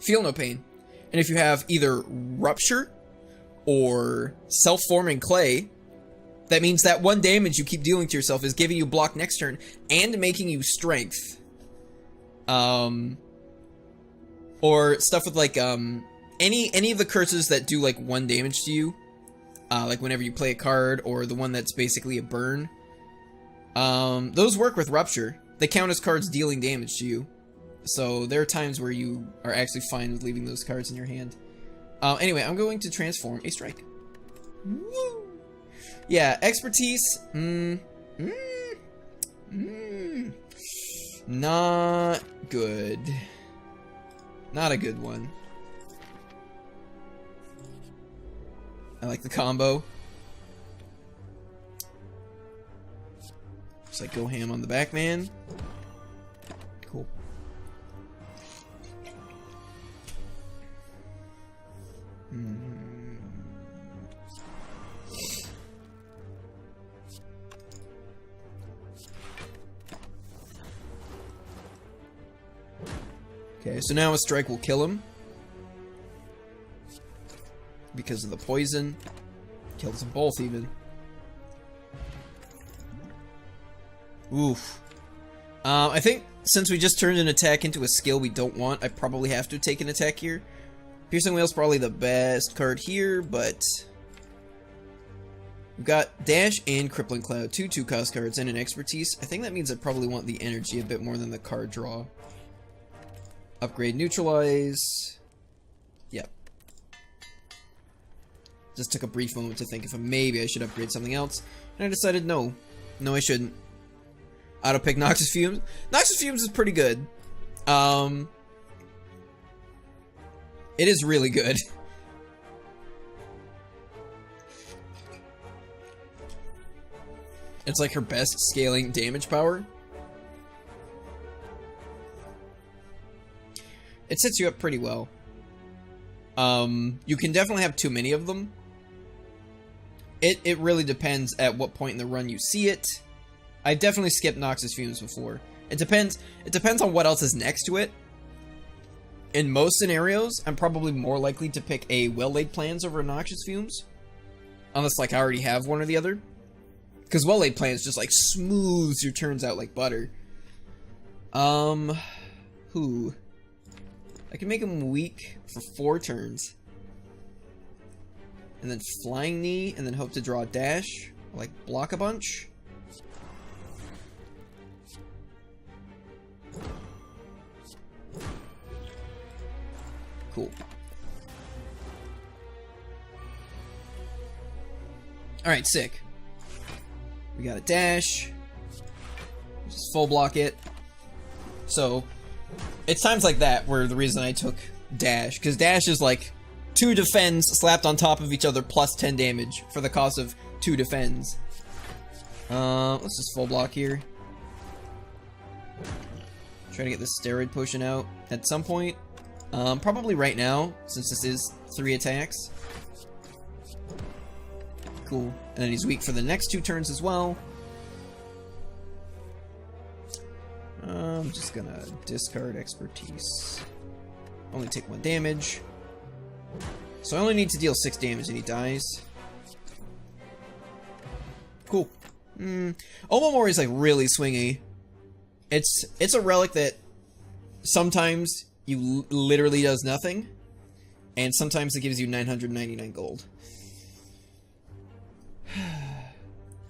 [SPEAKER 1] Feel No Pain. And if you have either Rupture or Self-Forming Clay, that means that 1 damage you keep dealing to yourself is giving you block next turn and making you strength. Or stuff with like any of the curses that do like 1 damage to you, like whenever you play a card, or the one that's basically a burn. Those work with Rupture. They count as cards dealing damage to you. So there are times where you are actually fine with leaving those cards in your hand. Anyway, I'm going to transform a strike. Woo! Yeah, expertise. Not good. Not a good one. I like the combo. Just like go ham on the back, man. Cool. Okay, so now a strike will kill him. Because of the poison. Kills them both even. Oof. I think since we just turned an attack into a skill we don't want, I probably have to take an attack here. Piercing Whale's probably the best card here, but we've got Dash and Crippling Cloud, two 2-cost cards, and an Expertise. I think that means I probably want the energy a bit more than the card draw. Upgrade Neutralize. Yep. Just took a brief moment to think if maybe I should upgrade something else, and I decided no. No, I shouldn't. Auto pick Noxious Fumes. Noxious Fumes is pretty good. It is really good. It's like her best scaling damage power. It sets you up pretty well. You can definitely have too many of them. It really depends at what point in the run you see it. I've definitely skipped Noxious Fumes before. It depends on what else is next to it. In most scenarios, I'm probably more likely to pick a Well-Laid Plans over Noxious Fumes. Unless, like, I already have one or the other. Because Well-Laid Plans just, like, smooths your turns out like butter. Who? I can make him weak for 4 turns. And then Flying Knee, and then hope to draw a dash. Like, block a bunch. Cool. Alright, sick. We got a dash. Just full block it. So, it's times like that where the reason I took dash, because dash is like 2 defends slapped on top of each other plus 10 damage for the cost of 2 defends. Let's just full block here. Try to get this steroid potion out at some point. Probably right now, since this is 3 attacks. Cool. And then he's weak for the next 2 turns as well. I'm just gonna discard Expertise. Only take 1 damage. So I only need to deal 6 damage and he dies. Cool. Omamori is like really swingy. It's a relic that sometimes you literally does nothing, and sometimes it gives you 999 gold.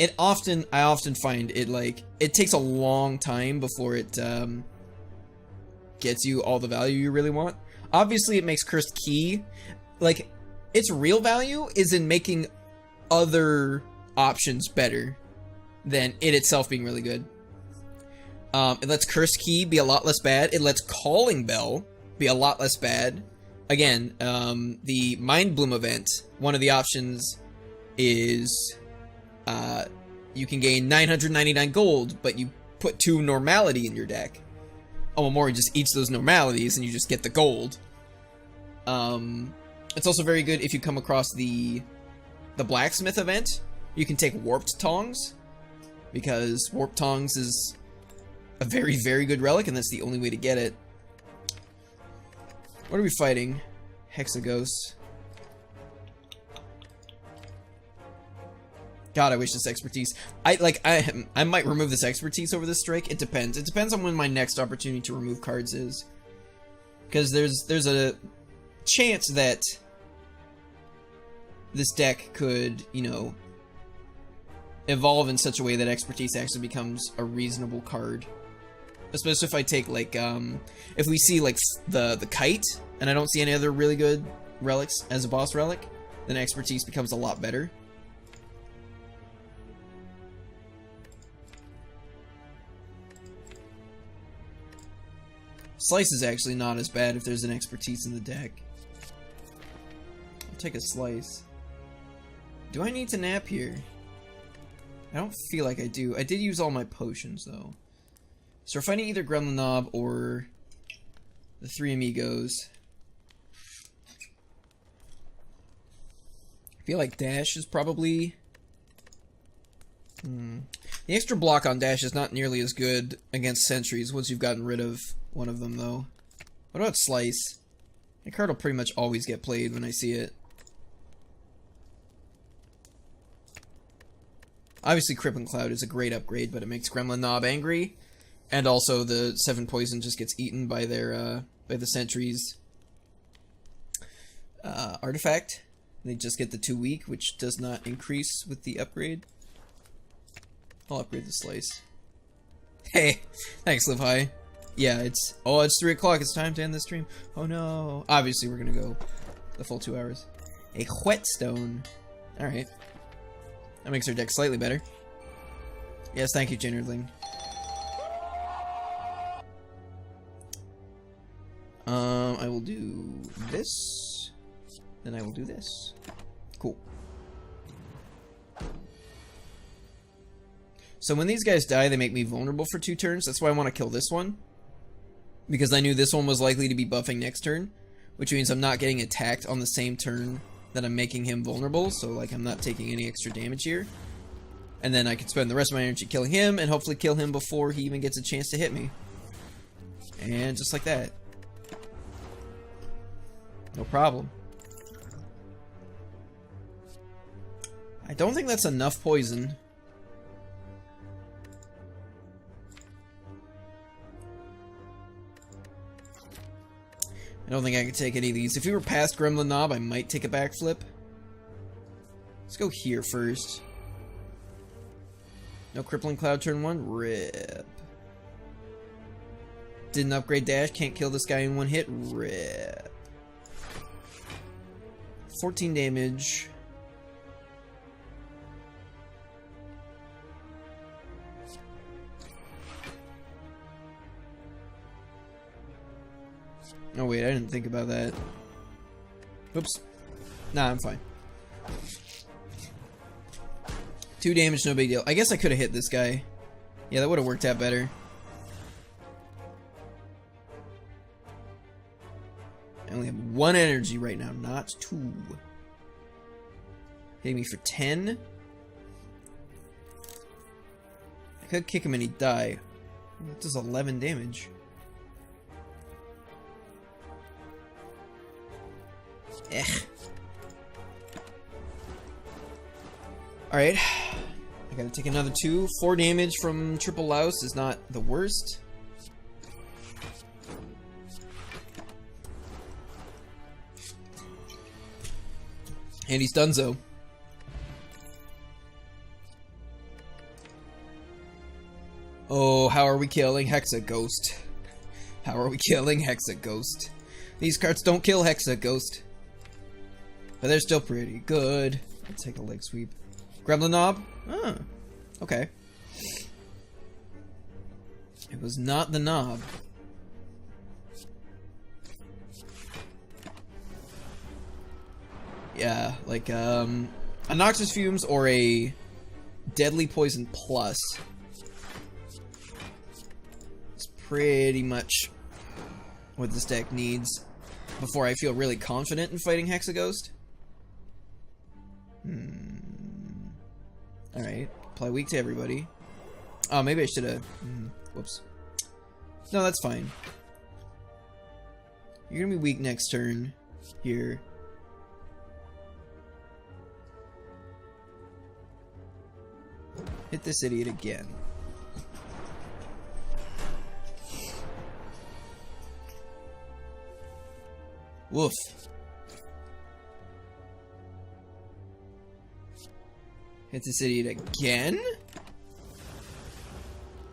[SPEAKER 1] I often find it like it takes a long time before it gets you all the value you really want. Obviously, it makes Cursed Key like its real value is in making other options better than it itself being really good. It lets Cursed Key be a lot less bad. It lets Calling Bell be a lot less bad. Again, the Mind Bloom event, one of the options is you can gain 999 gold, but you put 2 normality in your deck. Omamori just eats those normalities and you just get the gold. It's also very good if you come across the Blacksmith event. You can take Warped Tongs, because Warped Tongs is a very, very good relic, and that's the only way to get it. What are we fighting? Hexagos. God, I wish this Expertise. I might remove this Expertise over this strike. It depends. It depends on when my next opportunity to remove cards is. Because there's a chance that this deck could, you know, evolve in such a way that expertise actually becomes a reasonable card. Especially if I take, like, if we see, like, the kite, and I don't see any other really good relics as a boss relic, then expertise becomes a lot better. Slice is actually not as bad if there's an expertise in the deck. I'll take a slice. Do I need to nap here? I don't feel like I do. I did use all my potions, though. So we're fighting either Gremlin Knob or the Three Amigos. I feel like Dash is probably... The extra block on Dash is not nearly as good against Sentries once you've gotten rid of one of them, though. What about Slice? That card will pretty much always get played when I see it. Obviously, Crippling Cloud is a great upgrade, but it makes Gremlin Knob angry. And also, the 7 poison just gets eaten by their, by the Sentries' artifact. They just get the 2 weak, which does not increase with the upgrade. I'll upgrade the Slice. Hey, thanks, Live High. Yeah, it's 3 o'clock, it's time to end the stream. Oh no. Obviously, we're gonna go the full 2 hours. A Whetstone. Alright. That makes our deck slightly better. Yes, thank you, Jennerling. I will do this. Then I will do this. Cool. So when these guys die, they make me vulnerable for 2 turns. That's why I want to kill this one. Because I knew this one was likely to be buffing next turn. Which means I'm not getting attacked on the same turn that I'm making him vulnerable. So, like, I'm not taking any extra damage here. And then I can spend the rest of my energy killing him. And hopefully kill him before he even gets a chance to hit me. And just like that. No problem. I don't think that's enough poison. I don't think I can take any of these. If we were past Gremlin Knob, I might take a backflip. Let's go here first. No Crippling Cloud turn 1? Rip. Didn't upgrade Dash, can't kill this guy in 1 hit? Rip. 14 damage. Oh wait, I didn't think about that. Oops. Nah, I'm fine. 2 damage, no big deal. I guess I could have hit this guy. Yeah, that would have worked out better. I only have 1 energy right now, not 2. Hitting me for 10. I could kick him and he'd die. That does 11 damage. Eh. Alright. I gotta take another 2. 4 damage from Triple Louse is not the worst. And he's donezo. Oh, how are we killing Hexa Ghost? How are we killing Hexa Ghost? These cards don't kill Hexa Ghost. But they're still pretty good. Let's take a leg sweep. Gremlin Knob? Ah, okay. It was not the knob. Yeah, like, a Noxious Fumes or a Deadly Poison Plus. It's pretty much what this deck needs before I feel really confident in fighting Hexaghost. Alright, apply weak to everybody. Oh, maybe I should have... whoops. No, that's fine. You're gonna be weak next turn. Here. Hit this idiot again. Woof. Hit this idiot again.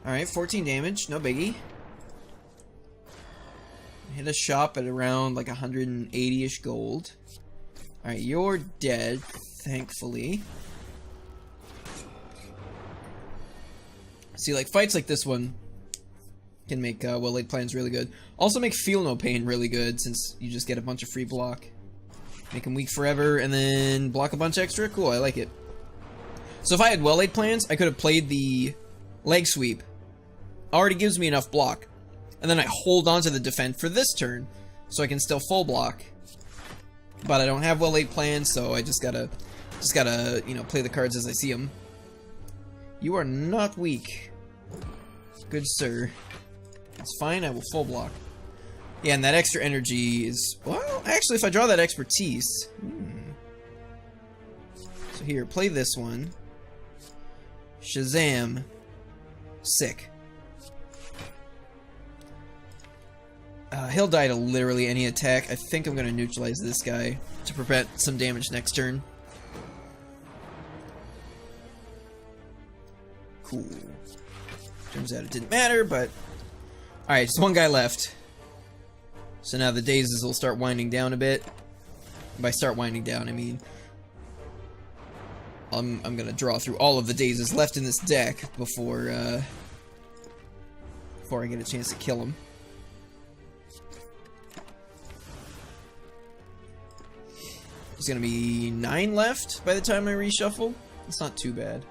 [SPEAKER 1] Alright, 14 damage, no biggie. Hit a shop at around like 180-ish gold. Alright, you're dead, thankfully. See, like, fights like this one can make well-laid plans really good. Also make Feel No Pain really good, since you just get a bunch of free block. Make him weak forever, and then block a bunch extra? Cool, I like it. So if I had well-laid plans, I could have played the leg sweep. Already gives me enough block. And then I hold on to the defense for this turn, so I can still full block. But I don't have well-laid plans, so I just gotta, you know, play the cards as I see them. You are not weak. Good sir. It's fine, I will full block. Yeah, and that extra energy is... Well, actually, if I draw that expertise... So here, play this one. Shazam. Sick. He'll die to literally any attack. I think I'm going to neutralize this guy to prevent some damage next turn. Cool. Turns out it didn't matter, but... Alright, just one guy left. So now the dazes will start winding down a bit. By start winding down, I mean... I'm gonna draw through all of the dazes left in this deck before I get a chance to kill him. There's gonna be 9 left by the time I reshuffle. It's not too bad.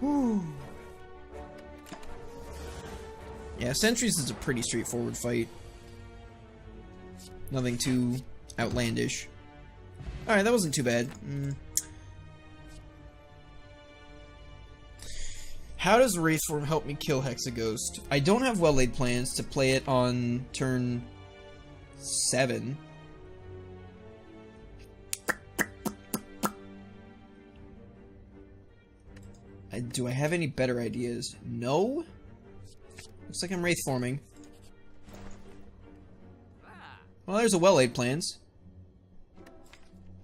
[SPEAKER 1] Whew. Yeah, Sentries is a pretty straightforward fight. Nothing too outlandish. Alright, that wasn't too bad. How does Wraithform help me kill Hexaghost? I don't have well-laid plans to play it on turn 7. Do I have any better ideas? No? Looks like I'm Wraithforming. Well, there's a well-laid plans.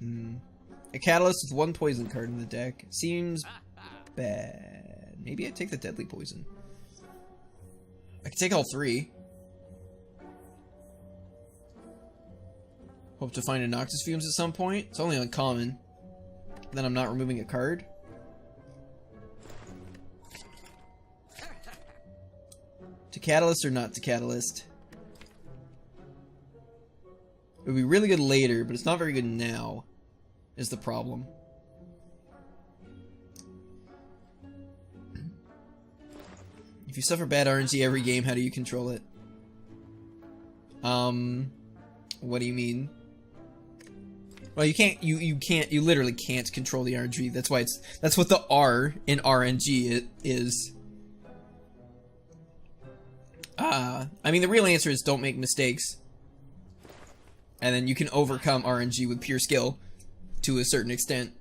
[SPEAKER 1] A Catalyst with 1 poison card in the deck. Seems bad. Maybe I take the Deadly Poison. I can take all 3. Hope to find a Noctis Fumes at some point. It's only uncommon. Then I'm not removing a card. To Catalyst or not to Catalyst? It would be really good later, but it's not very good now, is the problem. If you suffer bad RNG every game, how do you control it? What do you mean? Well, you can't, you literally can't control the RNG. That's why that's what the R in RNG is. I mean, the real answer is don't make mistakes. And then you can overcome RNG with pure skill to a certain extent.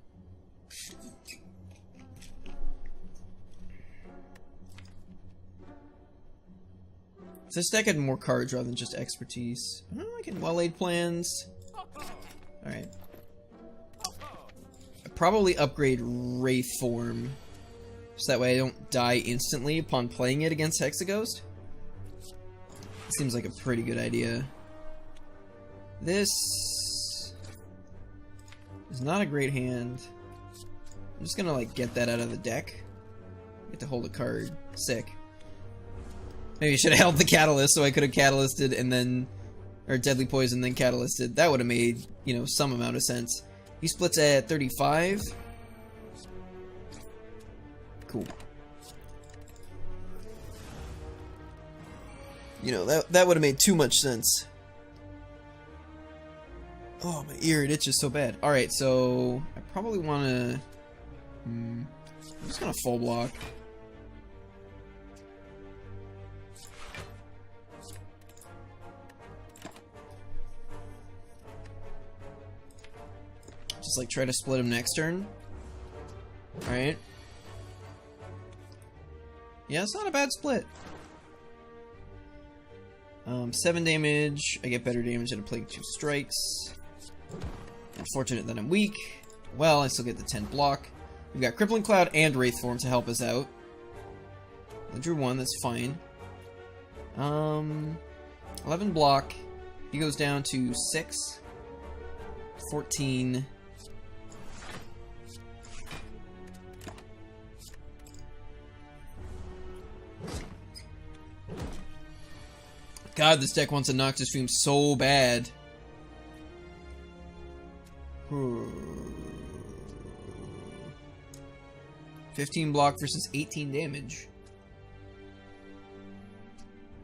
[SPEAKER 1] If this deck had more cards rather than just expertise. I can well-laid plans. Alright. I'd probably upgrade Wraithform. So that way I don't die instantly upon playing it against Hexaghost. Seems like a pretty good idea. This is not a great hand. I'm just gonna like get that out of the deck. Get to hold a card. Sick. Maybe I should have held the Catalyst so I could have Catalysted and then, or Deadly Poison then Catalysted. That would have made, you know, some amount of sense. He splits at 35. Cool. You know, that would have made too much sense. Oh, my ear, it itches so bad. Alright, so I probably want to... I'm just going to full block. Just like try to split him next turn. Alright. Yeah, it's not a bad split. 7 damage. I get better damage at a Plague 2 strikes. Unfortunate that I'm weak. Well, I still get the 10 block. We've got Crippling Cloud and Wraith Form to help us out. I drew 1, that's fine. 11 block. He goes down to 6. 14. God, this deck wants a Noctis Fume so bad. 15 block versus 18 damage.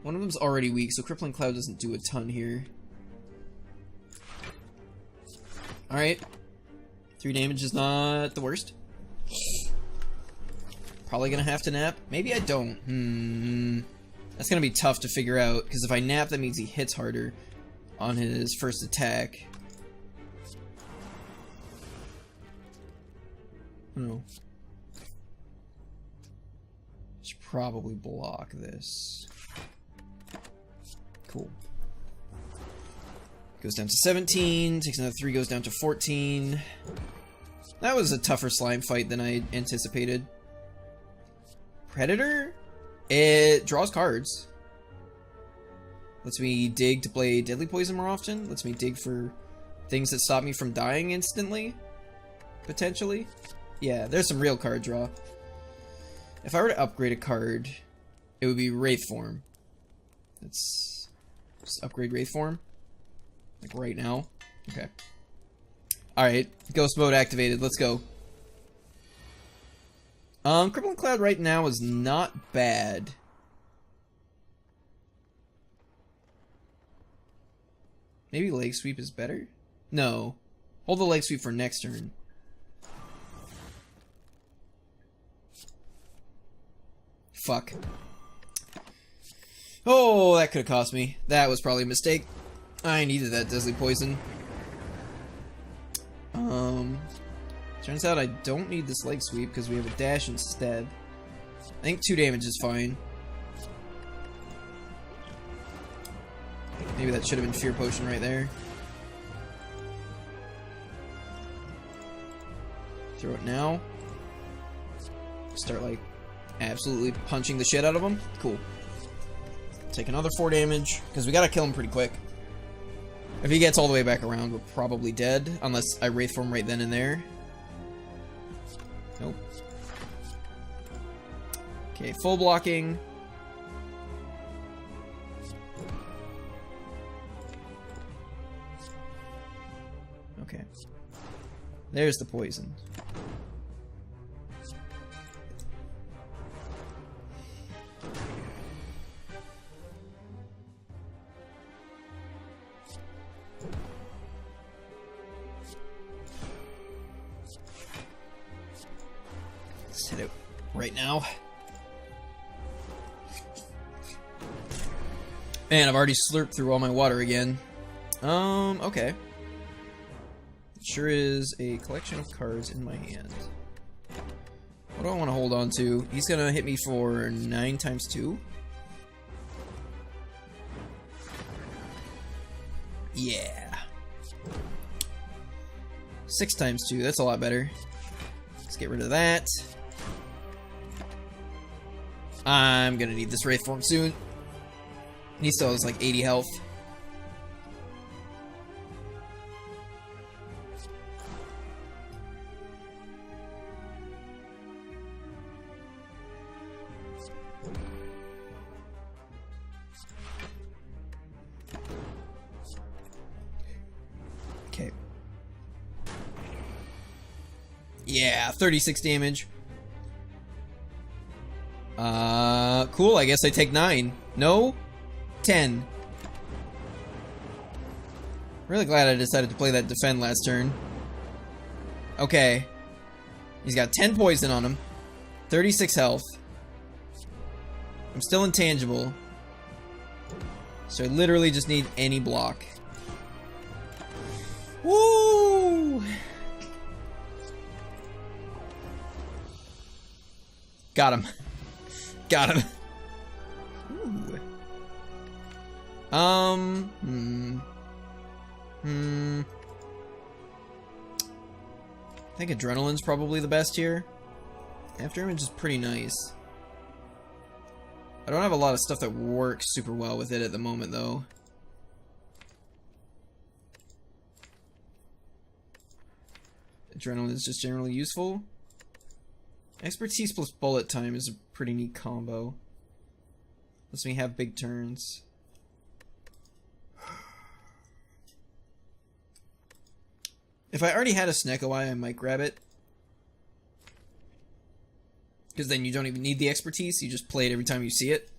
[SPEAKER 1] One of them's already weak, so Crippling Cloud doesn't do a ton here. Alright. 3 damage is not the worst. Probably gonna have to nap. Maybe I don't. That's gonna be tough to figure out, because if I nap, that means he hits harder on his first attack. No. Should probably block this. Cool. Goes down to 17, takes another 3, goes down to 14. That was a tougher slime fight than I anticipated. Predator? It draws cards. Lets me dig to play Deadly Poison more often. Lets me dig for things that stop me from dying instantly. Potentially. Yeah, there's some real card draw. If I were to upgrade a card, it would be Wraith Form. Let's just upgrade Wraith Form. Like right now. Okay. Alright, Ghost Mode activated. Let's go. Crippling Cloud right now is not bad. Maybe Leg Sweep is better? No. Hold the Leg Sweep for next turn. Fuck. Oh, that could have cost me. That was probably a mistake. I needed that Deadly Poison. Turns out I don't need this Leg Sweep because we have a dash instead. I think 2 damage is fine. Maybe that should have been Fear Potion right there. Throw it now. Start, like, absolutely punching the shit out of him. Cool. Take another 4 damage, because we gotta kill him pretty quick. If he gets all the way back around, we're probably dead, unless I Wraith Form right then and there. Nope. Okay, full blocking. Okay. There's the poison. Let's hit it right now. Man, I've already slurped through all my water again. Okay. It sure is a collection of cards in my hand. What do I want to hold on to? He's gonna hit me for 9 times 2. Yeah. 6 times 2, that's a lot better. Let's get rid of that. I'm gonna need this Wraith Form soon. He still has like 80 health. Okay. Yeah, 36 damage. Cool, I guess I take 9. No? 10. Really glad I decided to play that defend last turn. Okay. He's got 10 poison on him. 36 health. I'm still intangible. So I literally just need any block. Woo! Got him. Got him. Ooh. think Adrenaline's probably the best here. Afterimage is pretty nice. I don't have a lot of stuff that works super well with it at the moment, though. Adrenaline is just generally useful. Expertise plus bullet time is a pretty neat combo. Lets me have big turns. If I already had a Snecko Eye, I might grab it. Because then you don't even need the expertise, you just play it every time you see it.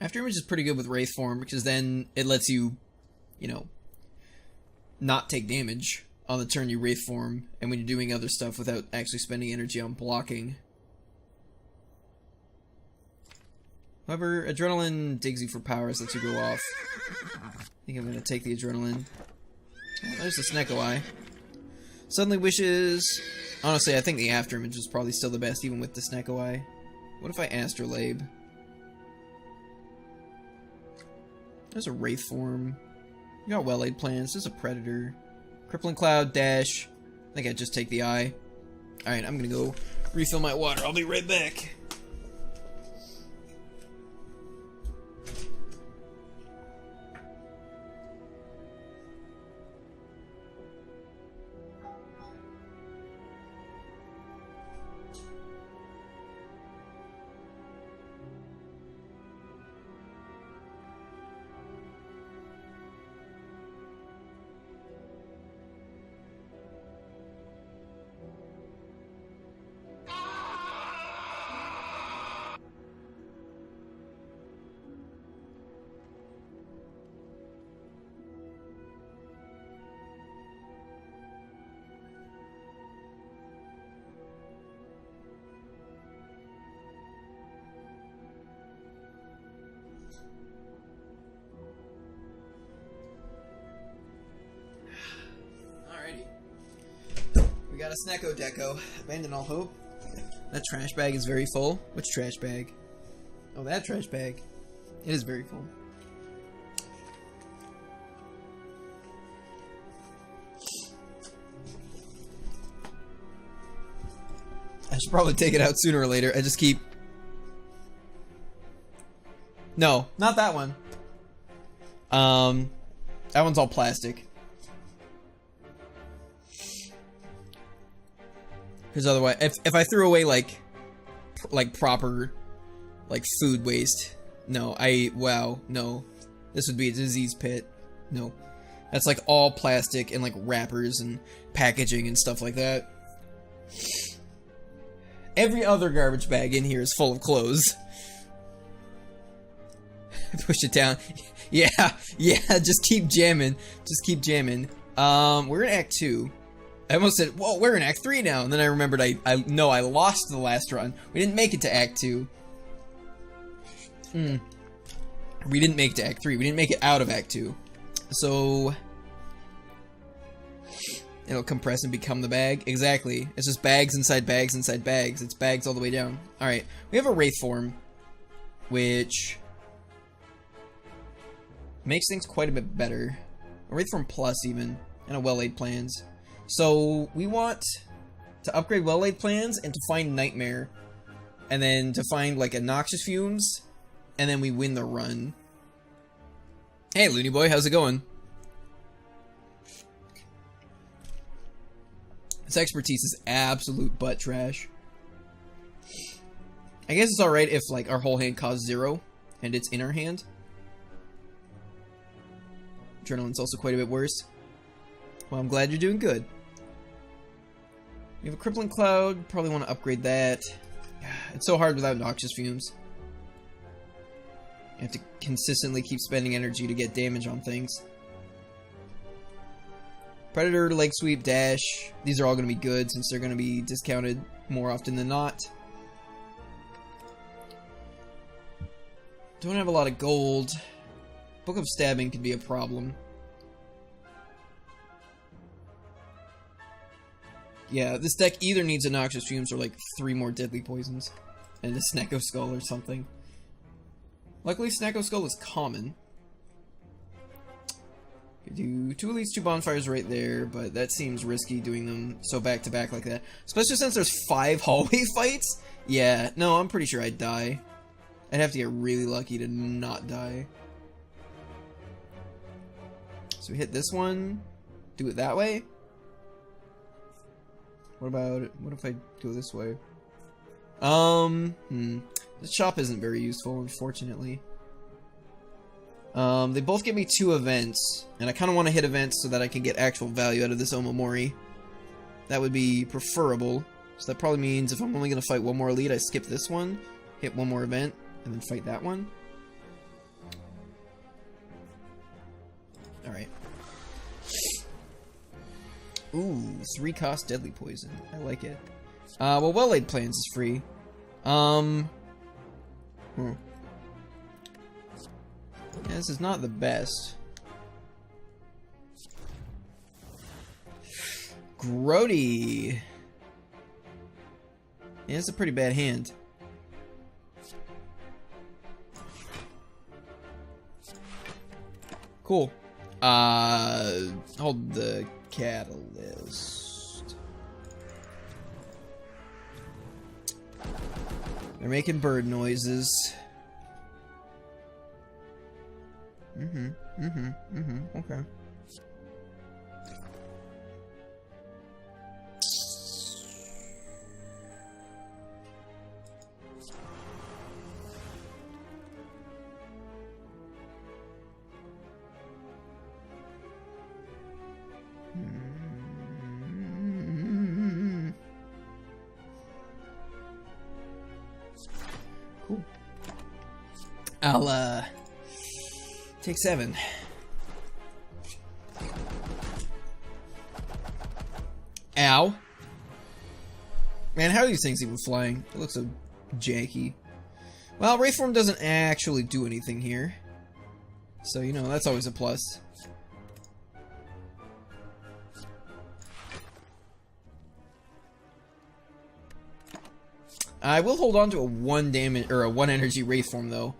[SPEAKER 1] Afterimage is pretty good with Wraith form, because then it lets you, you know, not take damage on the turn you Wraith form, and when you're doing other stuff without actually spending energy on blocking. However, Adrenaline digs you for powers, lets you go off. I think I'm going to take the Adrenaline. Oh, there's the Snecko Eye. Suddenly Wishes... Honestly, I think the Afterimage is probably still the best, even with the Snecko Eye. What if I Astrolabe? There's a Wraith form. You got Well-Laid Plans. There's a Predator. Crippling Cloud, Dash. I think I'd just take the Eye. Alright, I'm gonna go refill my water. I'll be right back. We got a Snecko Deco. Abandon all hope. That trash bag is very full. Which trash bag? Oh, that trash bag. It is very full. I should probably take it out sooner or later. I just keep... No, not that one. That one's all plastic. Because otherwise, if I threw away like proper, like food waste, no, no, this would be a disease pit. No, that's like all plastic and like wrappers and packaging and stuff like that. Every other garbage bag in here is full of clothes. Push it down. Yeah, just keep jamming. Just keep jamming. We're in Act 2. I almost said, whoa, we're in Act 3 now, and then I remembered I lost the last run. We didn't make it to Act 2. We didn't make it to Act 3. We didn't make it out of Act 2. So... it'll compress and become the bag. Exactly. It's just bags inside bags inside bags. It's bags all the way down. Alright, we have a Wraith form, which... makes things quite a bit better. A Wraith form plus, even. And a Well-Laid Plans. So, we want to upgrade Well-Laid Plans and to find Nightmare. And then to find, like, Noxious Fumes. And then we win the run. Hey, Looney Boy, how's it going? This expertise is absolute butt trash. I guess it's alright if, like, our whole hand costs 0. And it's in our hand. Adrenaline's also quite a bit worse. Well, I'm glad you're doing good. You have a Crippling Cloud. Probably want to upgrade that. It's so hard without Noxious Fumes. You have to consistently keep spending energy to get damage on things. Predator, Leg Sweep, Dash. These are all going to be good since they're going to be discounted more often than not. Don't have a lot of gold. Book of Stabbing could be a problem. Yeah, this deck either needs a Noxious Fumes or like 3 more Deadly Poisons. And a Snecko Skull or something. Luckily, Snecko Skull is common. Do 2 elites, 2 bonfires right there, but that seems risky doing them so back to back like that. Especially since there's 5 hallway fights. Yeah, no, I'm pretty sure I'd die. I'd have to get really lucky to not die. So we hit this one, do it that way. What about it? What if I go this way? The shop isn't very useful, unfortunately. They both give me 2 events, and I kind of want to hit events so that I can get actual value out of this Omamori. That would be preferable. So that probably means if I'm only going to fight one more elite, I skip this one, hit one more event, and then fight that one. Alright. Ooh, 3 cost deadly poison. I like it. Well, Well-Laid Plans is free. Yeah, this is not the best. Grody. Yeah, it's a pretty bad hand. Cool. Hold the catalyst. They're making bird noises. Okay. Cool. I'll, take 7. Ow. Man, how are these things even flying? It looks so janky. Well, Wraithform doesn't actually do anything here. So, you know, that's always a plus. I will hold on to a 1 damage or a 1 energy Wraithform though.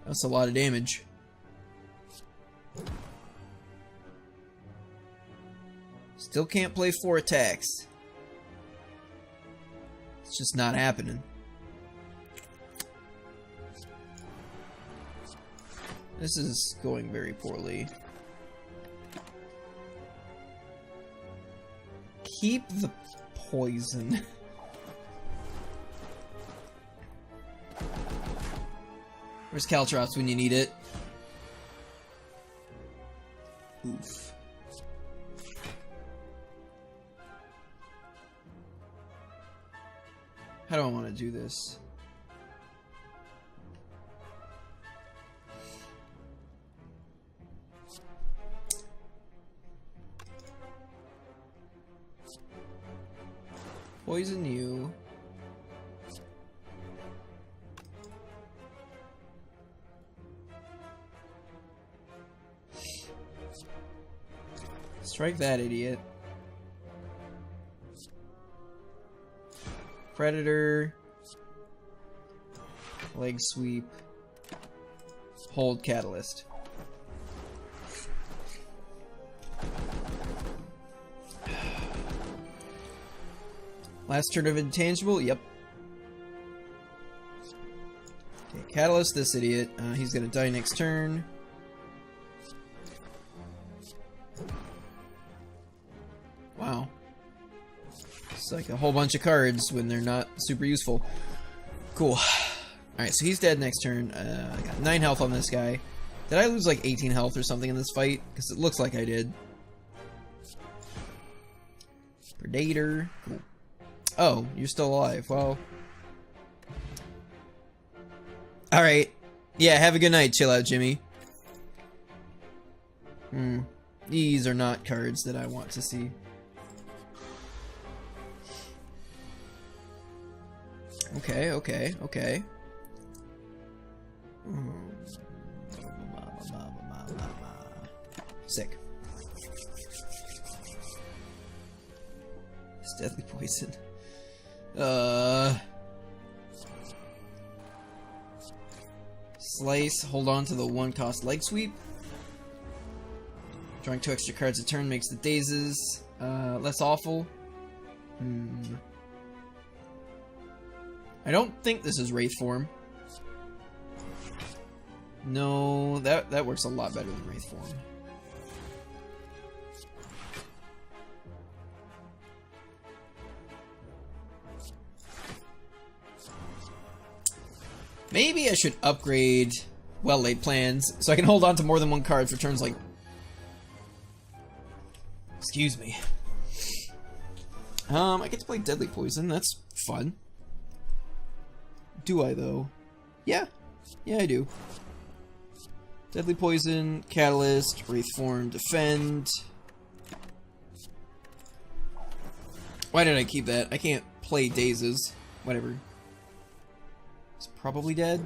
[SPEAKER 1] That's a lot of damage. Still can't play 4 attacks. It's just not happening. This is going very poorly. Keep the poison. Where's Caltrops when you need it? Oof. How do I want to do this? Poison you. Strike that idiot. Predator. Leg sweep. Hold catalyst. Last turn of intangible? Yep. Okay, catalyst this idiot. He's gonna die next turn. Wow. It's like a whole bunch of cards when they're not super useful. Cool. Alright, so he's dead next turn. I got 9 health on this guy. Did I lose like 18 health or something in this fight? Because it looks like I did. Predator. Cool. Oh, you're still alive. Well. Alright. Yeah, have a good night. Chill out, Jimmy. These are not cards that I want to see. Okay, okay, okay. Sick. It's deadly poison. Slice, hold on to the 1-cost leg sweep. Drawing 2 extra cards a turn makes the dazes less awful. I don't think this is Wraith form. No, that works a lot better than Wraith form. Maybe I should upgrade well-laid plans so I can hold on to more than 1 card for turns like... Excuse me. I get to play Deadly Poison. That's fun. Do I, though? Yeah. Yeah, I do. Deadly Poison, Catalyst, Wraith Form, Defend. Why did I keep that? I can't play Dazes. Whatever. It's probably dead.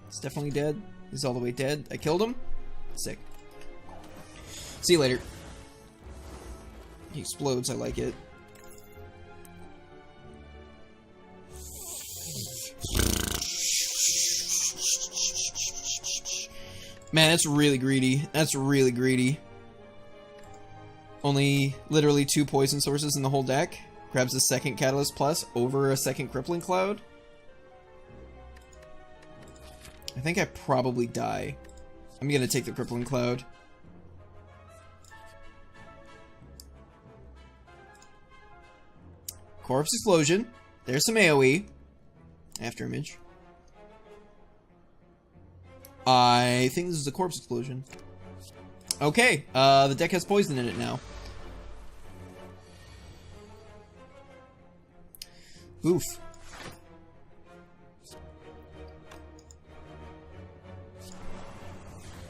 [SPEAKER 1] It's definitely dead. He's all the way dead. I killed him. Sick. See you later. He explodes. I like it. Man, that's really greedy. That's really greedy. Only literally 2 poison sources in the whole deck. Grabs a second Catalyst Plus over a second Crippling Cloud. I think I probably die. I'm gonna take the Crippling Cloud. Corpse Explosion. There's some AoE. After image. I think this is a Corpse Explosion. Okay, the deck has poison in it now. Oof.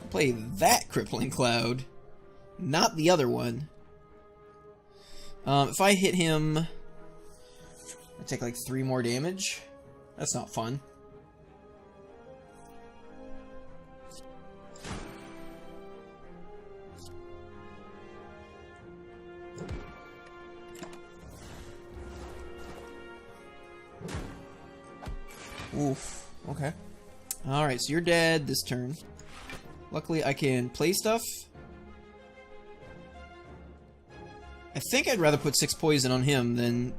[SPEAKER 1] I'll play that Crippling Cloud, not the other one. If I hit him, I take like 3 more damage. That's not fun. Oof. Okay. Alright, so you're dead this turn. Luckily, I can play stuff. I think I'd rather put 6 poison on him than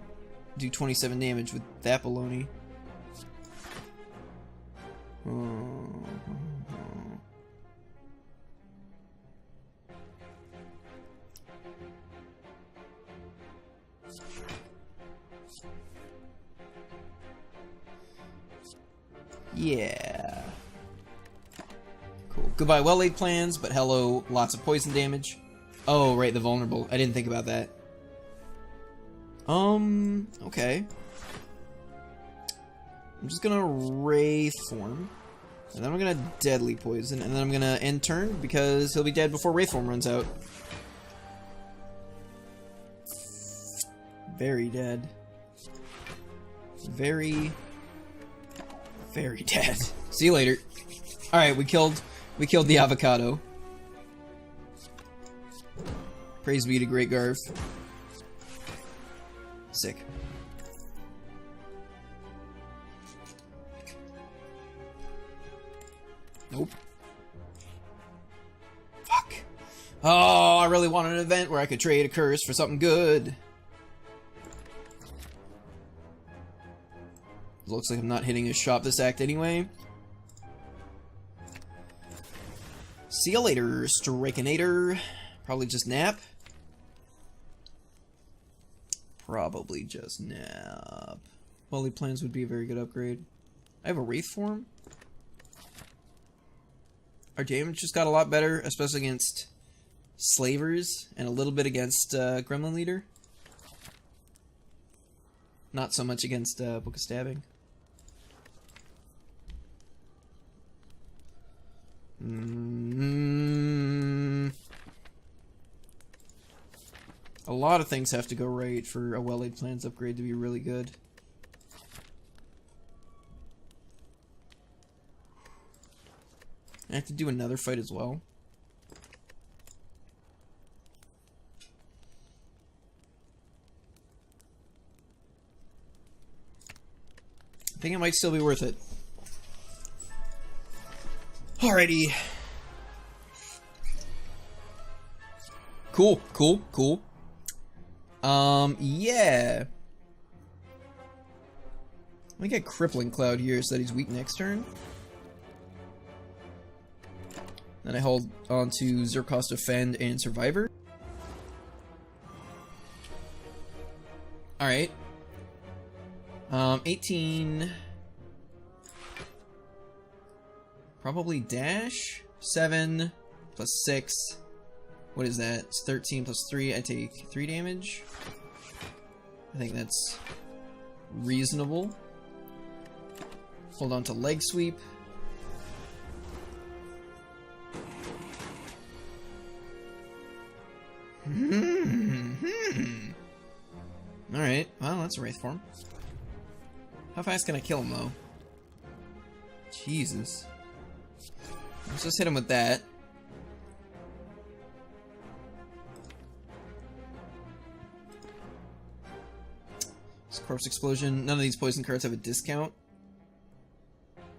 [SPEAKER 1] do 27 damage with that baloney. Yeah. Cool. Goodbye well-laid plans, but hello, lots of poison damage. Oh, right, the vulnerable. I didn't think about that. Okay. I'm just gonna Wraith Form. And then I'm gonna Deadly Poison, and then I'm gonna end turn because he'll be dead before Wraith Form runs out. Very dead. Very dead. See you later. Alright, we killed the avocado. Praise be to Great Garf. Sick. Nope. Fuck. Oh, I really wanted an event where I could trade a curse for something good. Looks like I'm not hitting his shop this act anyway. See you later, Strikinator. Probably just nap. Probably just nap. Well-laid plans would be a very good upgrade. I have a Wraith Form. Our damage just got a lot better, especially against Slavers, and a little bit against Gremlin Leader. Not so much against Book of Stabbing. A lot of things have to go right for a well-laid plans upgrade to be really good. I have to do another fight as well. I think it might still be worth it. Alrighty. Cool, cool, cool. Yeah. Let me get Crippling Cloud here so that he's weak next turn. Then I hold on to Zerkos Defend and Survivor. Alright. 18. Probably dash. 7 plus 6. What is that? It's 13 plus 3. I take 3 damage. I think that's reasonable. Hold on to Leg Sweep. Alright, well, that's a Wraith form. How fast can I kill him, though? Jesus. Let's just hit him with that. This Corpse Explosion. None of these poison cards have a discount.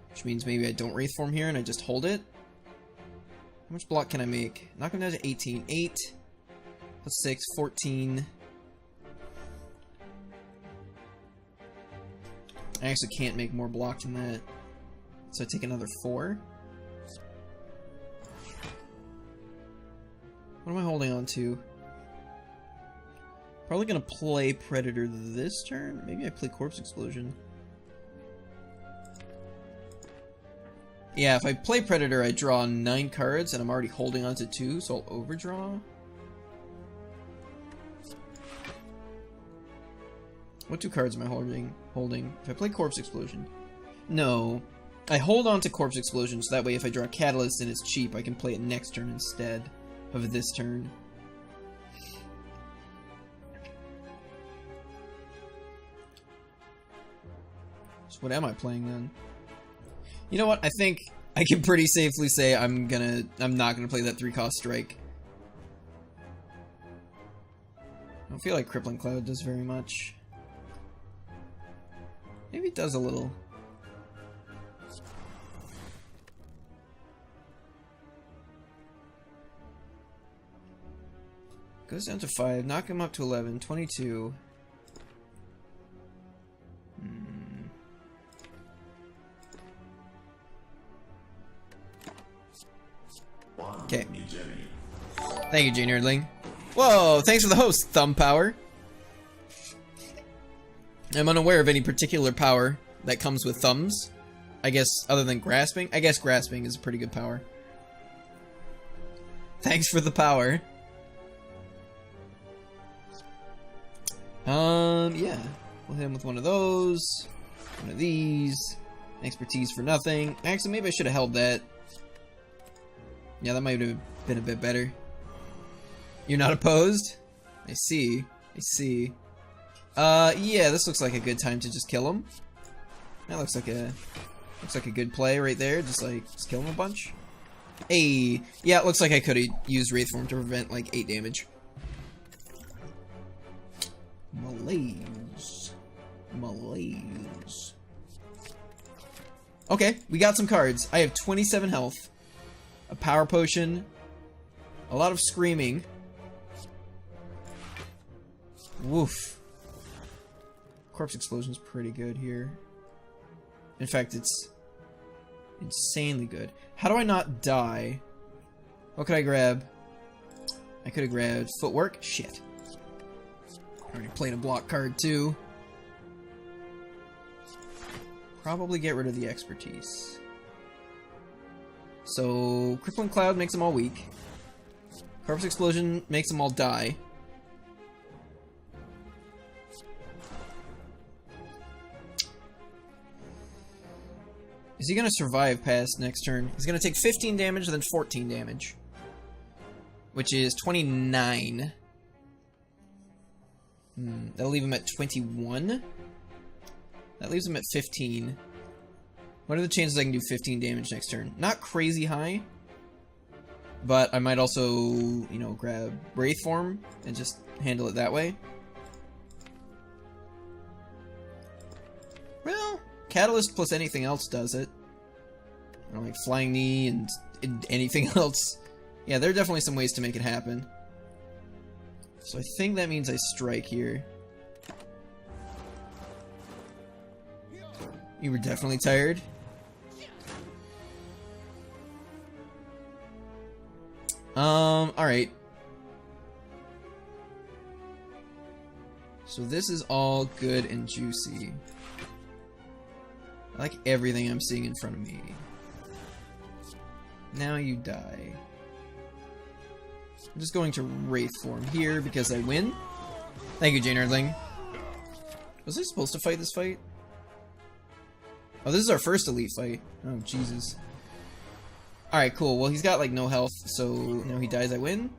[SPEAKER 1] Which means maybe I don't Wraith form here and I just hold it. How much block can I make? Knock him down to 18. 8 plus 6, 14. I actually can't make more block than that. So I take another 4. What am I holding on to? Probably gonna play Predator this turn. Maybe I play Corpse Explosion. Yeah, if I play Predator, I draw 9 cards, and I'm already holding on to 2, so I'll overdraw. What 2 cards am I holding? If I play Corpse Explosion. No. I hold on to Corpse Explosion, so that way if I draw Catalyst and it's cheap, I can play it next turn instead of this turn. So what am I playing then? You know what? I think I can pretty safely say I'm not gonna play that 3-cost strike. I don't feel like Crippling Cloud does very much. Maybe it does a little. Goes down to 5, knock him up to 11, 22. Okay. Thank you, J-Nerdling. Whoa, thanks for the host, Thumb Power. I'm unaware of any particular power that comes with thumbs. I guess, other than grasping. I guess grasping is a pretty good power. Thanks for the power. Yeah. We'll hit him with one of those. One of these. Expertise for nothing. Actually, maybe I should have held that. Yeah, that might have been a bit better. You're not opposed? I see. I see. Yeah, this looks like a good time to just kill him. That looks like a good play right there. Just kill him a bunch. Hey, yeah, it looks like I could have used Wraith Form to prevent like 8 damage. Malaise. Malaise. Okay, we got some cards. I have 27 health. A power potion. A lot of screaming. Woof. Corpse Explosion's pretty good here. In fact, it's insanely good. How do I not die? What could I grab? I could have grabbed Footwork. Shit. Already played a block card too. Probably get rid of the Expertise. So, Crippling Cloud makes them all weak. Corpse Explosion makes them all die. Is he gonna survive past next turn? He's gonna take 15 damage, then 14 damage. Which is 29. That'll leave him at 21. That leaves him at 15. What are the chances I can do 15 damage next turn? Not crazy high. But I might also, you know, grab Wraith Form and just handle it that way. Well, Catalyst plus anything else does it. I don't like flying knee and anything else. Yeah, there are definitely some ways to make it happen. So I think that means I strike here. You were definitely tired. Alright. So this is all good and juicy. I like everything I'm seeing in front of me. Now you die. I'm just going to Wraith form here because I win. Thank you, Jane Erdling. Was I supposed to fight this fight? Oh, this is our first elite fight. Oh, Jesus. Alright, cool. Well, he's got, like, no health, so now he dies, I win.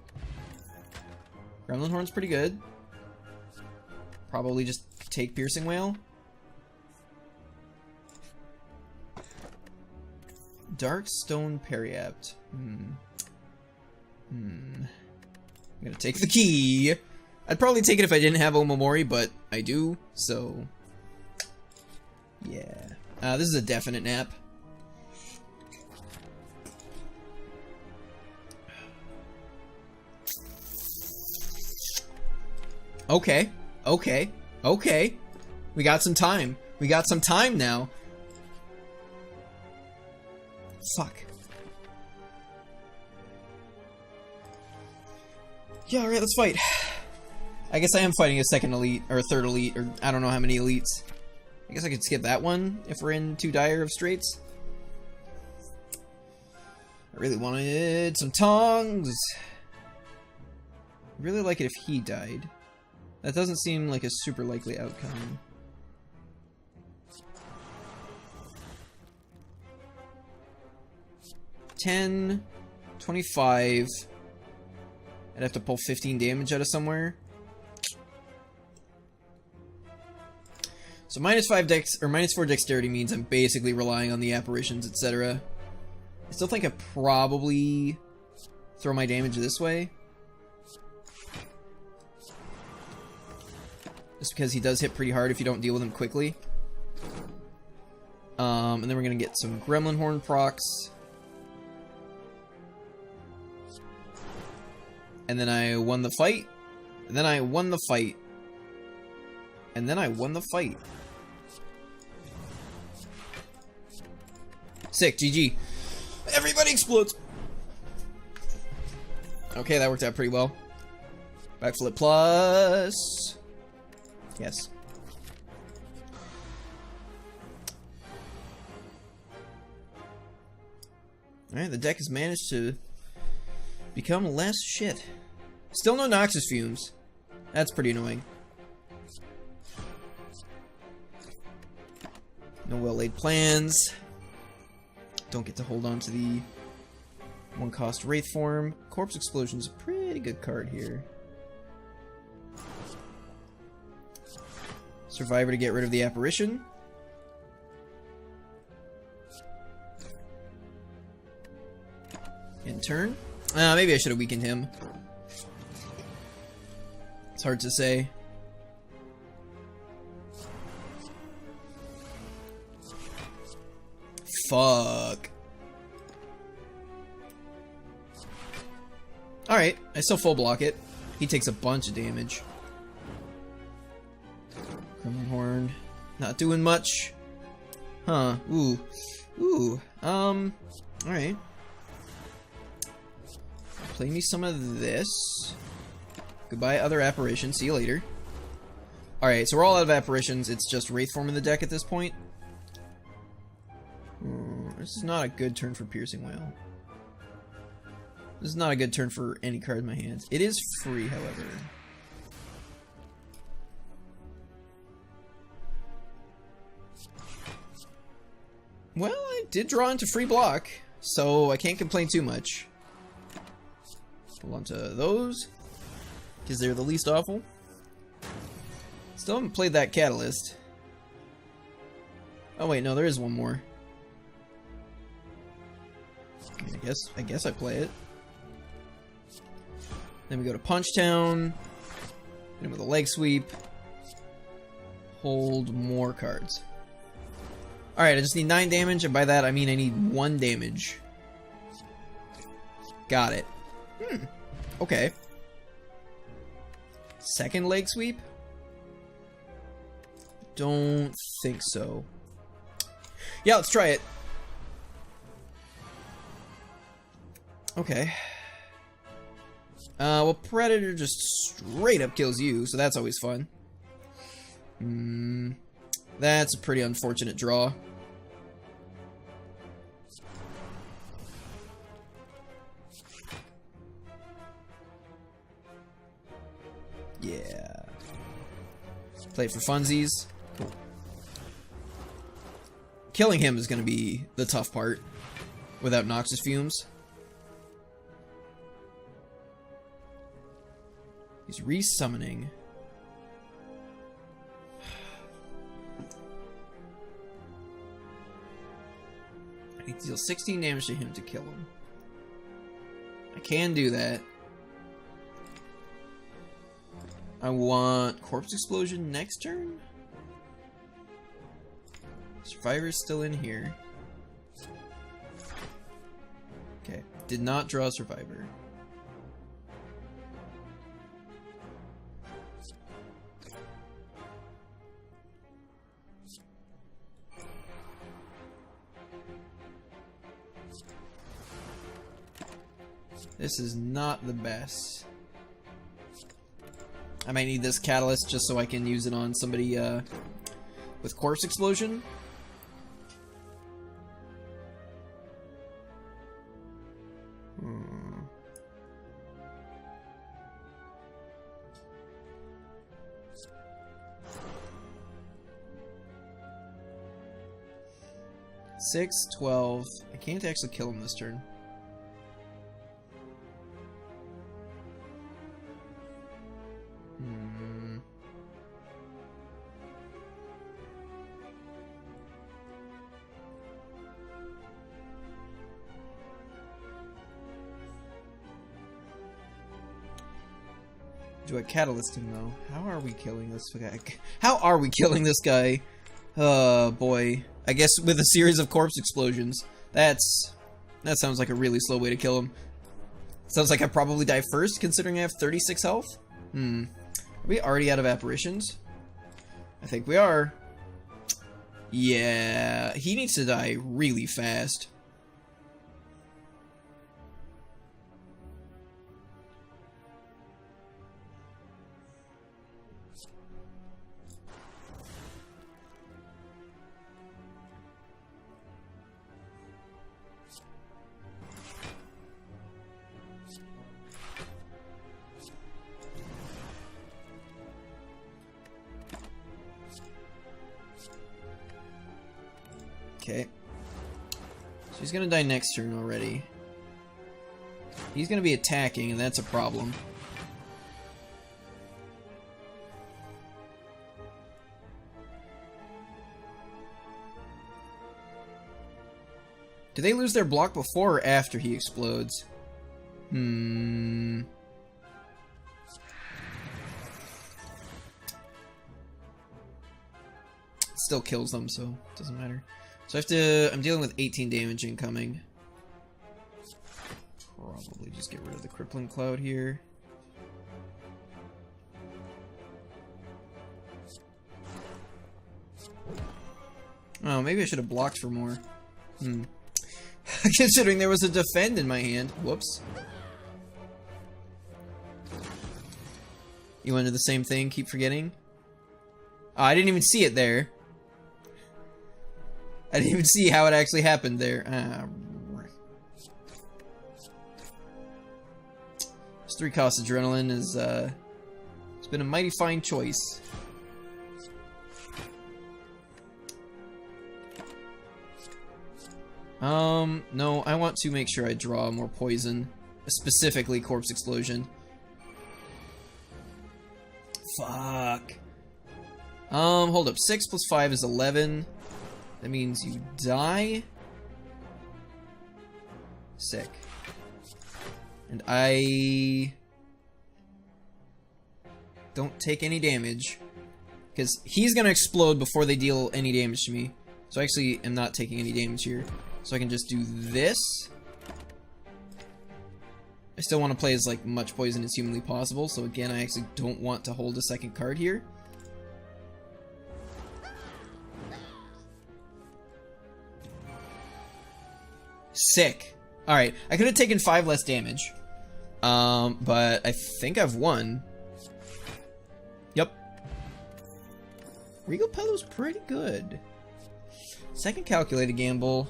[SPEAKER 1] Gremlin Horn's pretty good. Probably just take Piercing Wail. Dark Stone Periapt. I'm gonna take the key. I'd probably take it if I didn't have Omamori, but I do, so... yeah. This is a definite nap. Okay. Okay. Okay. We got some time. We got some time now. Fuck. Yeah, alright, let's fight. I guess I am fighting a second elite, or a third elite, or I don't know how many elites. I guess I could skip that one if we're in too dire of straits. I really wanted some tongs. I'd really like it if he died. That doesn't seem like a super likely outcome. $10, $25. I'd have to pull 15 damage out of somewhere. So -5 dex or -4 dexterity means I'm basically relying on the apparitions, etc. I still think I probably throw my damage this way. Just because he does hit pretty hard if you don't deal with him quickly. And then we're gonna get some Gremlin Horn procs. And then I won the fight. And then I won the fight. And then I won the fight. Sick, GG. Everybody explodes. Okay, that worked out pretty well. Backflip plus. Yes. Alright, the deck has managed to become less shit. Still no Noxus Fumes. That's pretty annoying. No well-laid plans. Don't get to hold on to the one-cost Wraith form. Corpse Explosion is a pretty good card here. Survivor to get rid of the apparition. In turn. Maybe I should have weakened him. It's hard to say. Fuck. Alright, I still full block it. He takes a bunch of damage. Gremlin Horn. Not doing much. Huh. Ooh. Ooh. Alright. Play me some of this. Goodbye, other apparitions. See you later. Alright, so we're all out of apparitions. It's just Wraith form in the deck at this point. This is not a good turn for Piercing Wail. This is not a good turn for any card in my hands. It is free, however. Well, I did draw into free block, so I can't complain too much. Hold on to those, because they're the least awful. Still haven't played that Catalyst. Oh wait, no, there is one more. I guess I play it. Then we go to Punch Town. Hit him with a leg sweep. Hold more cards. Alright, I just need 9 damage, and by that I mean I need 1 damage. Got it. Okay. Second leg sweep? Don't think so. Yeah, let's try it. Okay. Well, Predator just straight up kills you, so that's always fun. That's a pretty unfortunate draw. Yeah. Play it for funsies. Cool. Killing him is going to be the tough part without Noxious Fumes. He's resummoning. I need to deal 16 damage to him to kill him. I can do that. I want Corpse Explosion next turn? Survivor's still in here. Okay, did not draw a Survivor. This is not the best. I might need this catalyst just so I can use it on somebody with Corpse Explosion. Six, 12. I can't actually kill him this turn. Do I catalyst him though? How are we killing this guy? How are we killing this guy? Oh boy. I guess with a series of corpse explosions. That sounds like a really slow way to kill him. Sounds like I probably die first, considering I have 36 health. Are we already out of apparitions? I think we are. Yeah, he needs to die really fast. Okay. So he's gonna die next turn already. He's gonna be attacking, and that's a problem. Do they lose their block before or after he explodes? Still kills them, so it doesn't matter. So I have to... I'm dealing with 18 damage incoming. Probably just get rid of the Crippling Cloud here. Oh, maybe I should have blocked for more. Considering there was a defend in my hand. Whoops. You want to do the same thing? Keep forgetting? Oh, I didn't even see it there. I didn't even see how it actually happened there. This 3 cost adrenaline is, it's been a mighty fine choice. No, I want to make sure I draw more poison. Specifically, Corpse Explosion. Fuck. Hold up. 6 plus 5 is 11. That means you die. Sick. And I don't take any damage. Because he's gonna explode before they deal any damage to me. So I actually am not taking any damage here. So I can just do this. I still want to play as like much poison as humanly possible, so again, I actually don't want to hold a second card here. Sick. Alright, I could have taken 5 less damage. But I think I've won. Yep. Regal Pellow's pretty good. Second calculated gamble.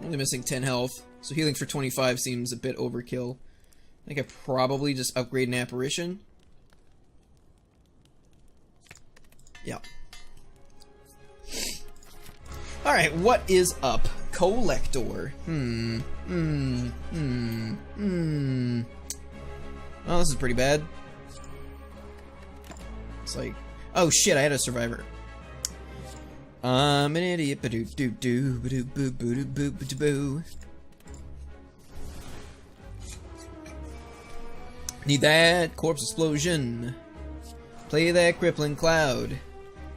[SPEAKER 1] Only missing 10 health, so healing for 25 seems a bit overkill. I think I probably just upgrade an apparition. Yeah. Alright, what is up? Collector. Oh, this is pretty bad. It's like, oh shit, I had a survivor. I'm an idiot. Need that corpse explosion. Play that crippling cloud.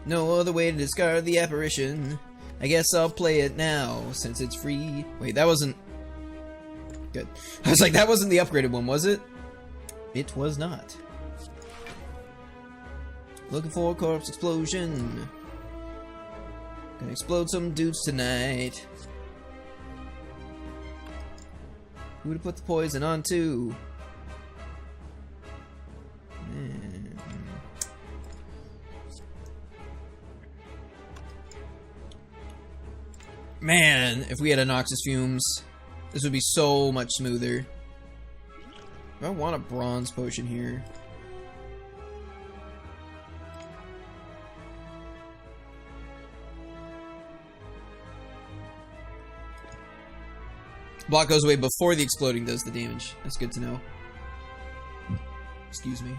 [SPEAKER 1] No other way to discard the apparition. I guess I'll play it now since it's free. Wait, that wasn't good. I was like, that wasn't the upgraded one, was it? It was not. Looking for a corpse explosion. Gonna explode some dudes tonight. Who to put the poison onto? Man, if we had a Noxus Fumes, this would be so much smoother. I want a bronze potion here. Block goes away before the exploding does the damage. That's good to know. Excuse me.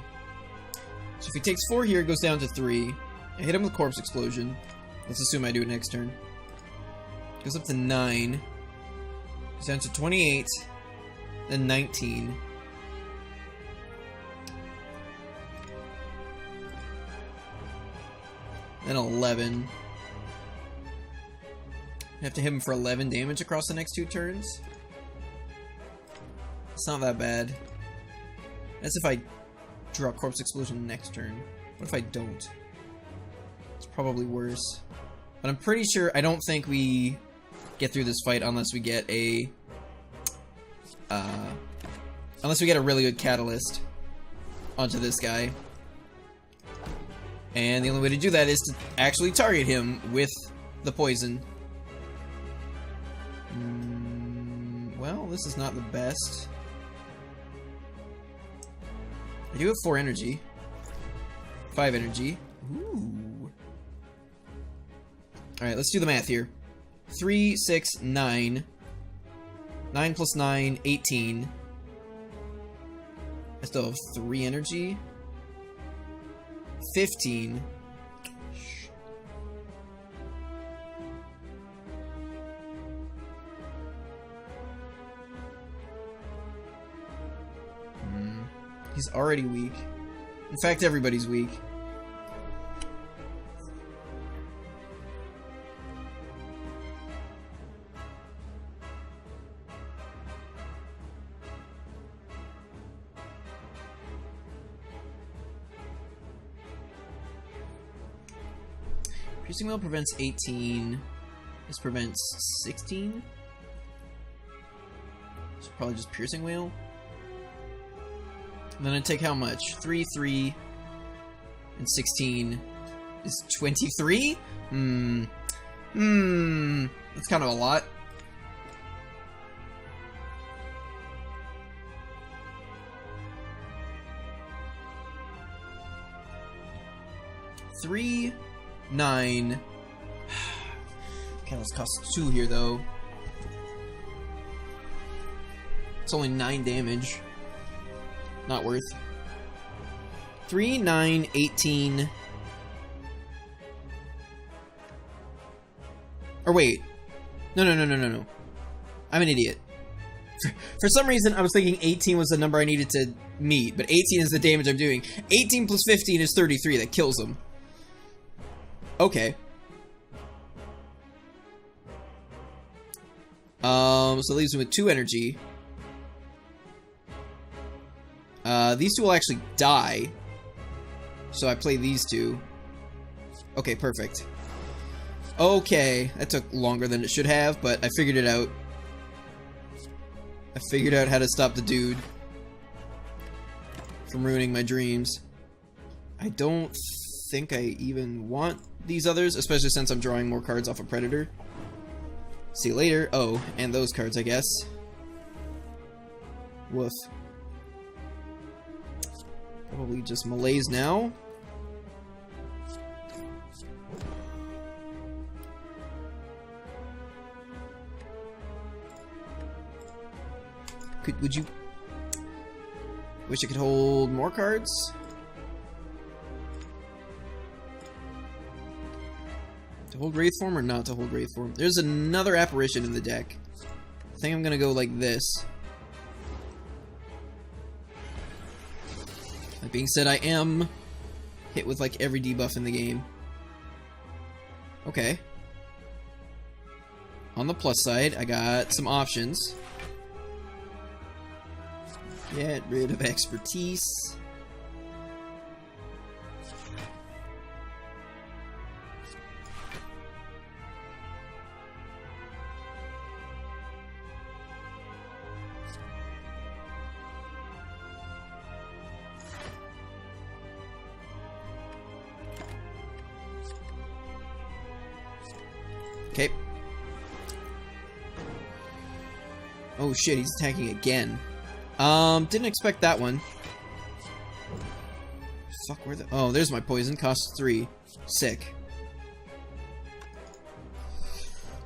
[SPEAKER 1] So if he takes 4 here, it goes down to 3. I hit him with Corpse Explosion. Let's assume I do it next turn. Goes up to 9. Goes down to 28. Then 19. Then 11. I have to hit him for 11 damage across the next 2 turns. It's not that bad. That's if I draw Corpse Explosion next turn. What if I don't? It's probably worse. But I'm pretty sure, I don't think we get through this fight unless we get a... unless we get a really good catalyst onto this guy. And the only way to do that is to actually target him with the poison. Well, this is not the best. I do have 4 energy. 5 energy. Ooh. Alright, let's do the math here. 3, 6, 9. 9 plus 9, 18. I still have 3 energy. 15. He's already weak. In fact, everybody's weak. Piercing Wheel prevents 18. This prevents 16. So probably just Piercing Wheel. And then I take how much? 3, 3, and 16 is 23? That's kind of a lot. $3, 9. Catalyst costs 2 here though. It's only 9 damage. Not worth. 3, 9, 18. Or wait. No. I'm an idiot. For some reason, I was thinking 18 was the number I needed to meet, but 18 is the damage I'm doing. 18 plus 15 is 33. That kills him. Okay. So it leaves me with 2 energy. These two will actually die. So I play these two. Okay, perfect. Okay, that took longer than it should have, but I figured it out. I figured out how to stop the dude from ruining my dreams. I don't think I even want these others, especially since I'm drawing more cards off a Predator. See you later. Oh, and those cards, I guess. Woof. Probably just malaise now. Would you... Wish I could hold more cards? To hold Wraith Form or not to hold Wraith Form? There's another apparition in the deck. I think I'm gonna go like this. That being said, I am hit with like every debuff in the game. Okay. On the plus side, I got some options. Get rid of expertise. Okay. Oh shit, he's attacking again. Didn't expect that one. Fuck, where the... Oh, there's my poison. Costs 3. Sick.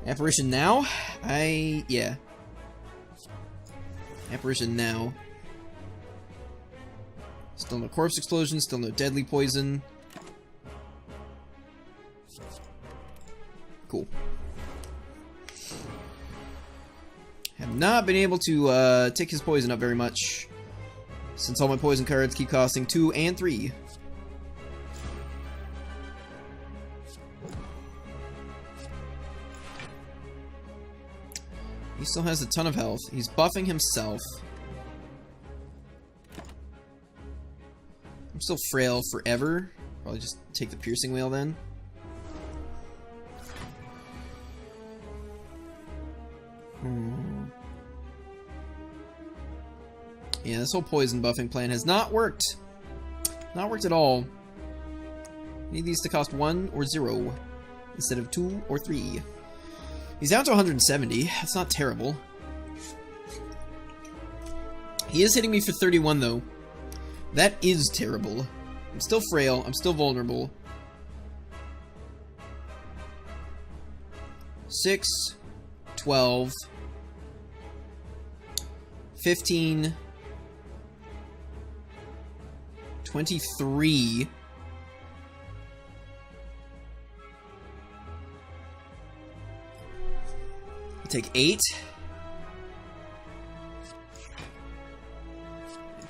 [SPEAKER 1] Apparition now? Yeah. Apparition now. Still no corpse explosion, still no deadly poison. Cool. Have not been able to take his poison up very much, since all my poison cards keep costing 2 and 3. He still has a ton of health. He's buffing himself. I'm still frail forever. Probably just take the piercing whale then. Yeah, this whole poison buffing plan has not worked. Not worked at all. Need these to cost 1 or 0 instead of 2 or 3. He's down to 170. That's not terrible. He is hitting me for 31 though. That is terrible. I'm still frail. I'm still vulnerable. 6, 12, 15, 23. Take 8.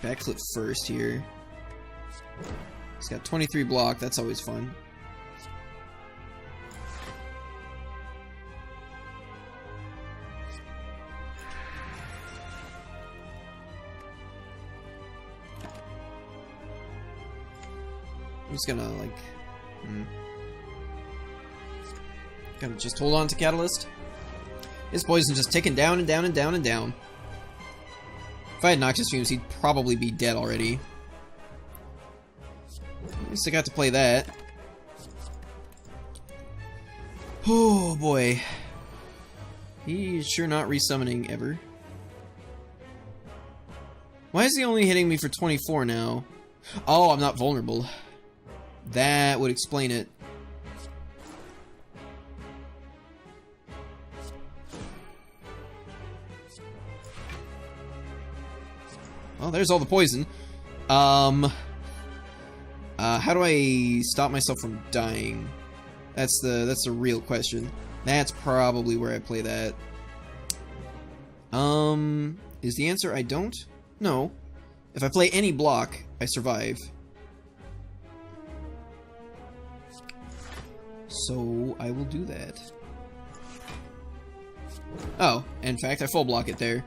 [SPEAKER 1] Backflip first here. He's got 23 block. That's always fun. I'm just gonna, like... Gotta just hold on to Catalyst. His poison's just ticking down and down and down and down. If I had Noxious Fumes, he'd probably be dead already. At least I got to play that. Oh boy. He's sure not resummoning ever. Why is he only hitting me for 24 now? Oh, I'm not vulnerable. That would explain it. Well, there's all the poison. How do I stop myself from dying? That's the real question. That's probably where I play that. Is the answer I don't? No. If I play any block, I survive. So I will do that. Oh, in fact, I full block it there.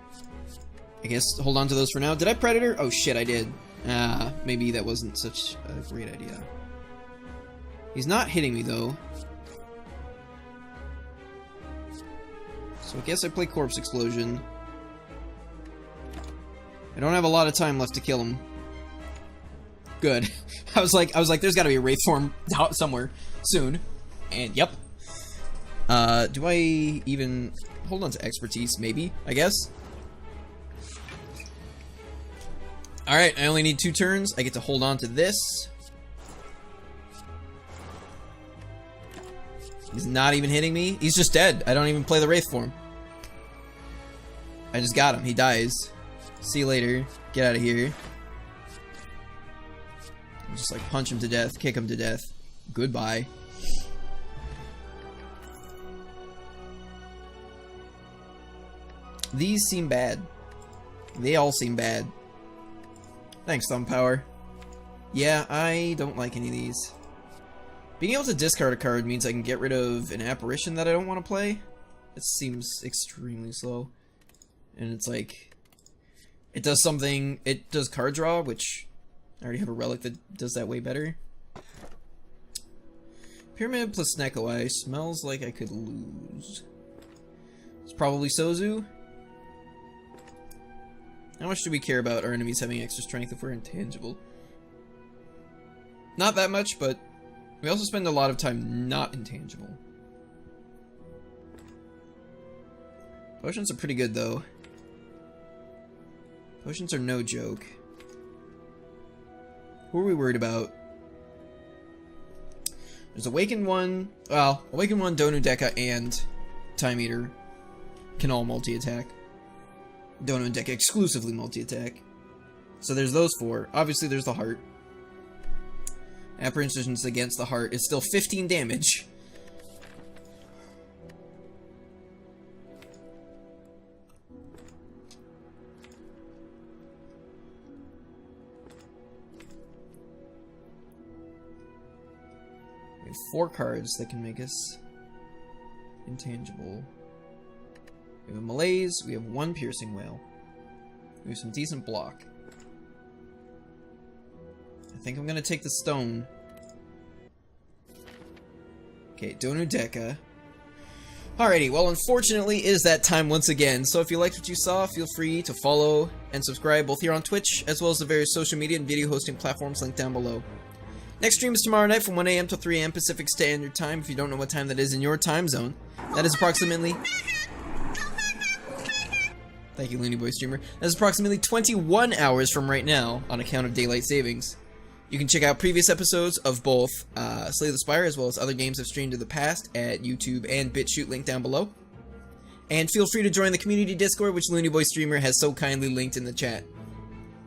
[SPEAKER 1] I guess hold on to those for now. Did I Predator? Oh shit, I did. Maybe that wasn't such a great idea. He's not hitting me though. So I guess I play Corpse Explosion. I don't have a lot of time left to kill him. Good. I was like, there's gotta be a Wraith form out somewhere soon. And yep. Do I even hold on to expertise? Maybe, I guess. Alright, I only need 2 turns. I get to hold on to this. He's not even hitting me. He's just dead. I don't even play the Wraith form. I just got him. He dies. See you later. Get out of here. Just like punch him to death, kick him to death. Goodbye. These seem bad. They all seem bad. Thanks, Thumb Power. Yeah, I don't like any of these. Being able to discard a card means I can get rid of an apparition that I don't want to play. It seems extremely slow. And it's like... it does something... it does card draw, which... I already have a relic that does that way better. Pyramid plus Snecko Eye smells like I could lose. It's probably Sozu. How much do we care about our enemies having extra strength if we're intangible? Not that much, but we also spend a lot of time not intangible. Potions are pretty good, though. Potions are no joke. Who are we worried about? There's Awakened 1. Well, Awakened 1, Donu Deka, and Time Eater can all multi-attack. Donu and Deka exclusively multi-attack. So there's those 4. Obviously there's the heart. Apparitions against the heart is still 15 damage. We have 4 cards that can make us intangible. We have a Malaise, we have 1 Piercing Wail. We have some decent block. I think I'm gonna take the stone. Okay, Donu Deka. Alrighty, well unfortunately it is that time once again, so if you liked what you saw, feel free to follow and subscribe both here on Twitch, as well as the various social media and video hosting platforms linked down below. Next stream is tomorrow night from 1 AM to 3 AM Pacific Standard Time. If you don't know what time that is in your time zone, that is approximately... Thank you, Looney Boy Streamer. That is approximately 21 hours from right now, on account of daylight savings. You can check out previous episodes of both Slay the Spire, as well as other games I've streamed in the past at YouTube and BitChute, linked down below. And feel free to join the community Discord, which Looney Boy Streamer has so kindly linked in the chat.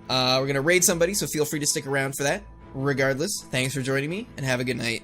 [SPEAKER 1] We're gonna raid somebody, so feel free to stick around for that. Regardless, thanks for joining me, and have a good night.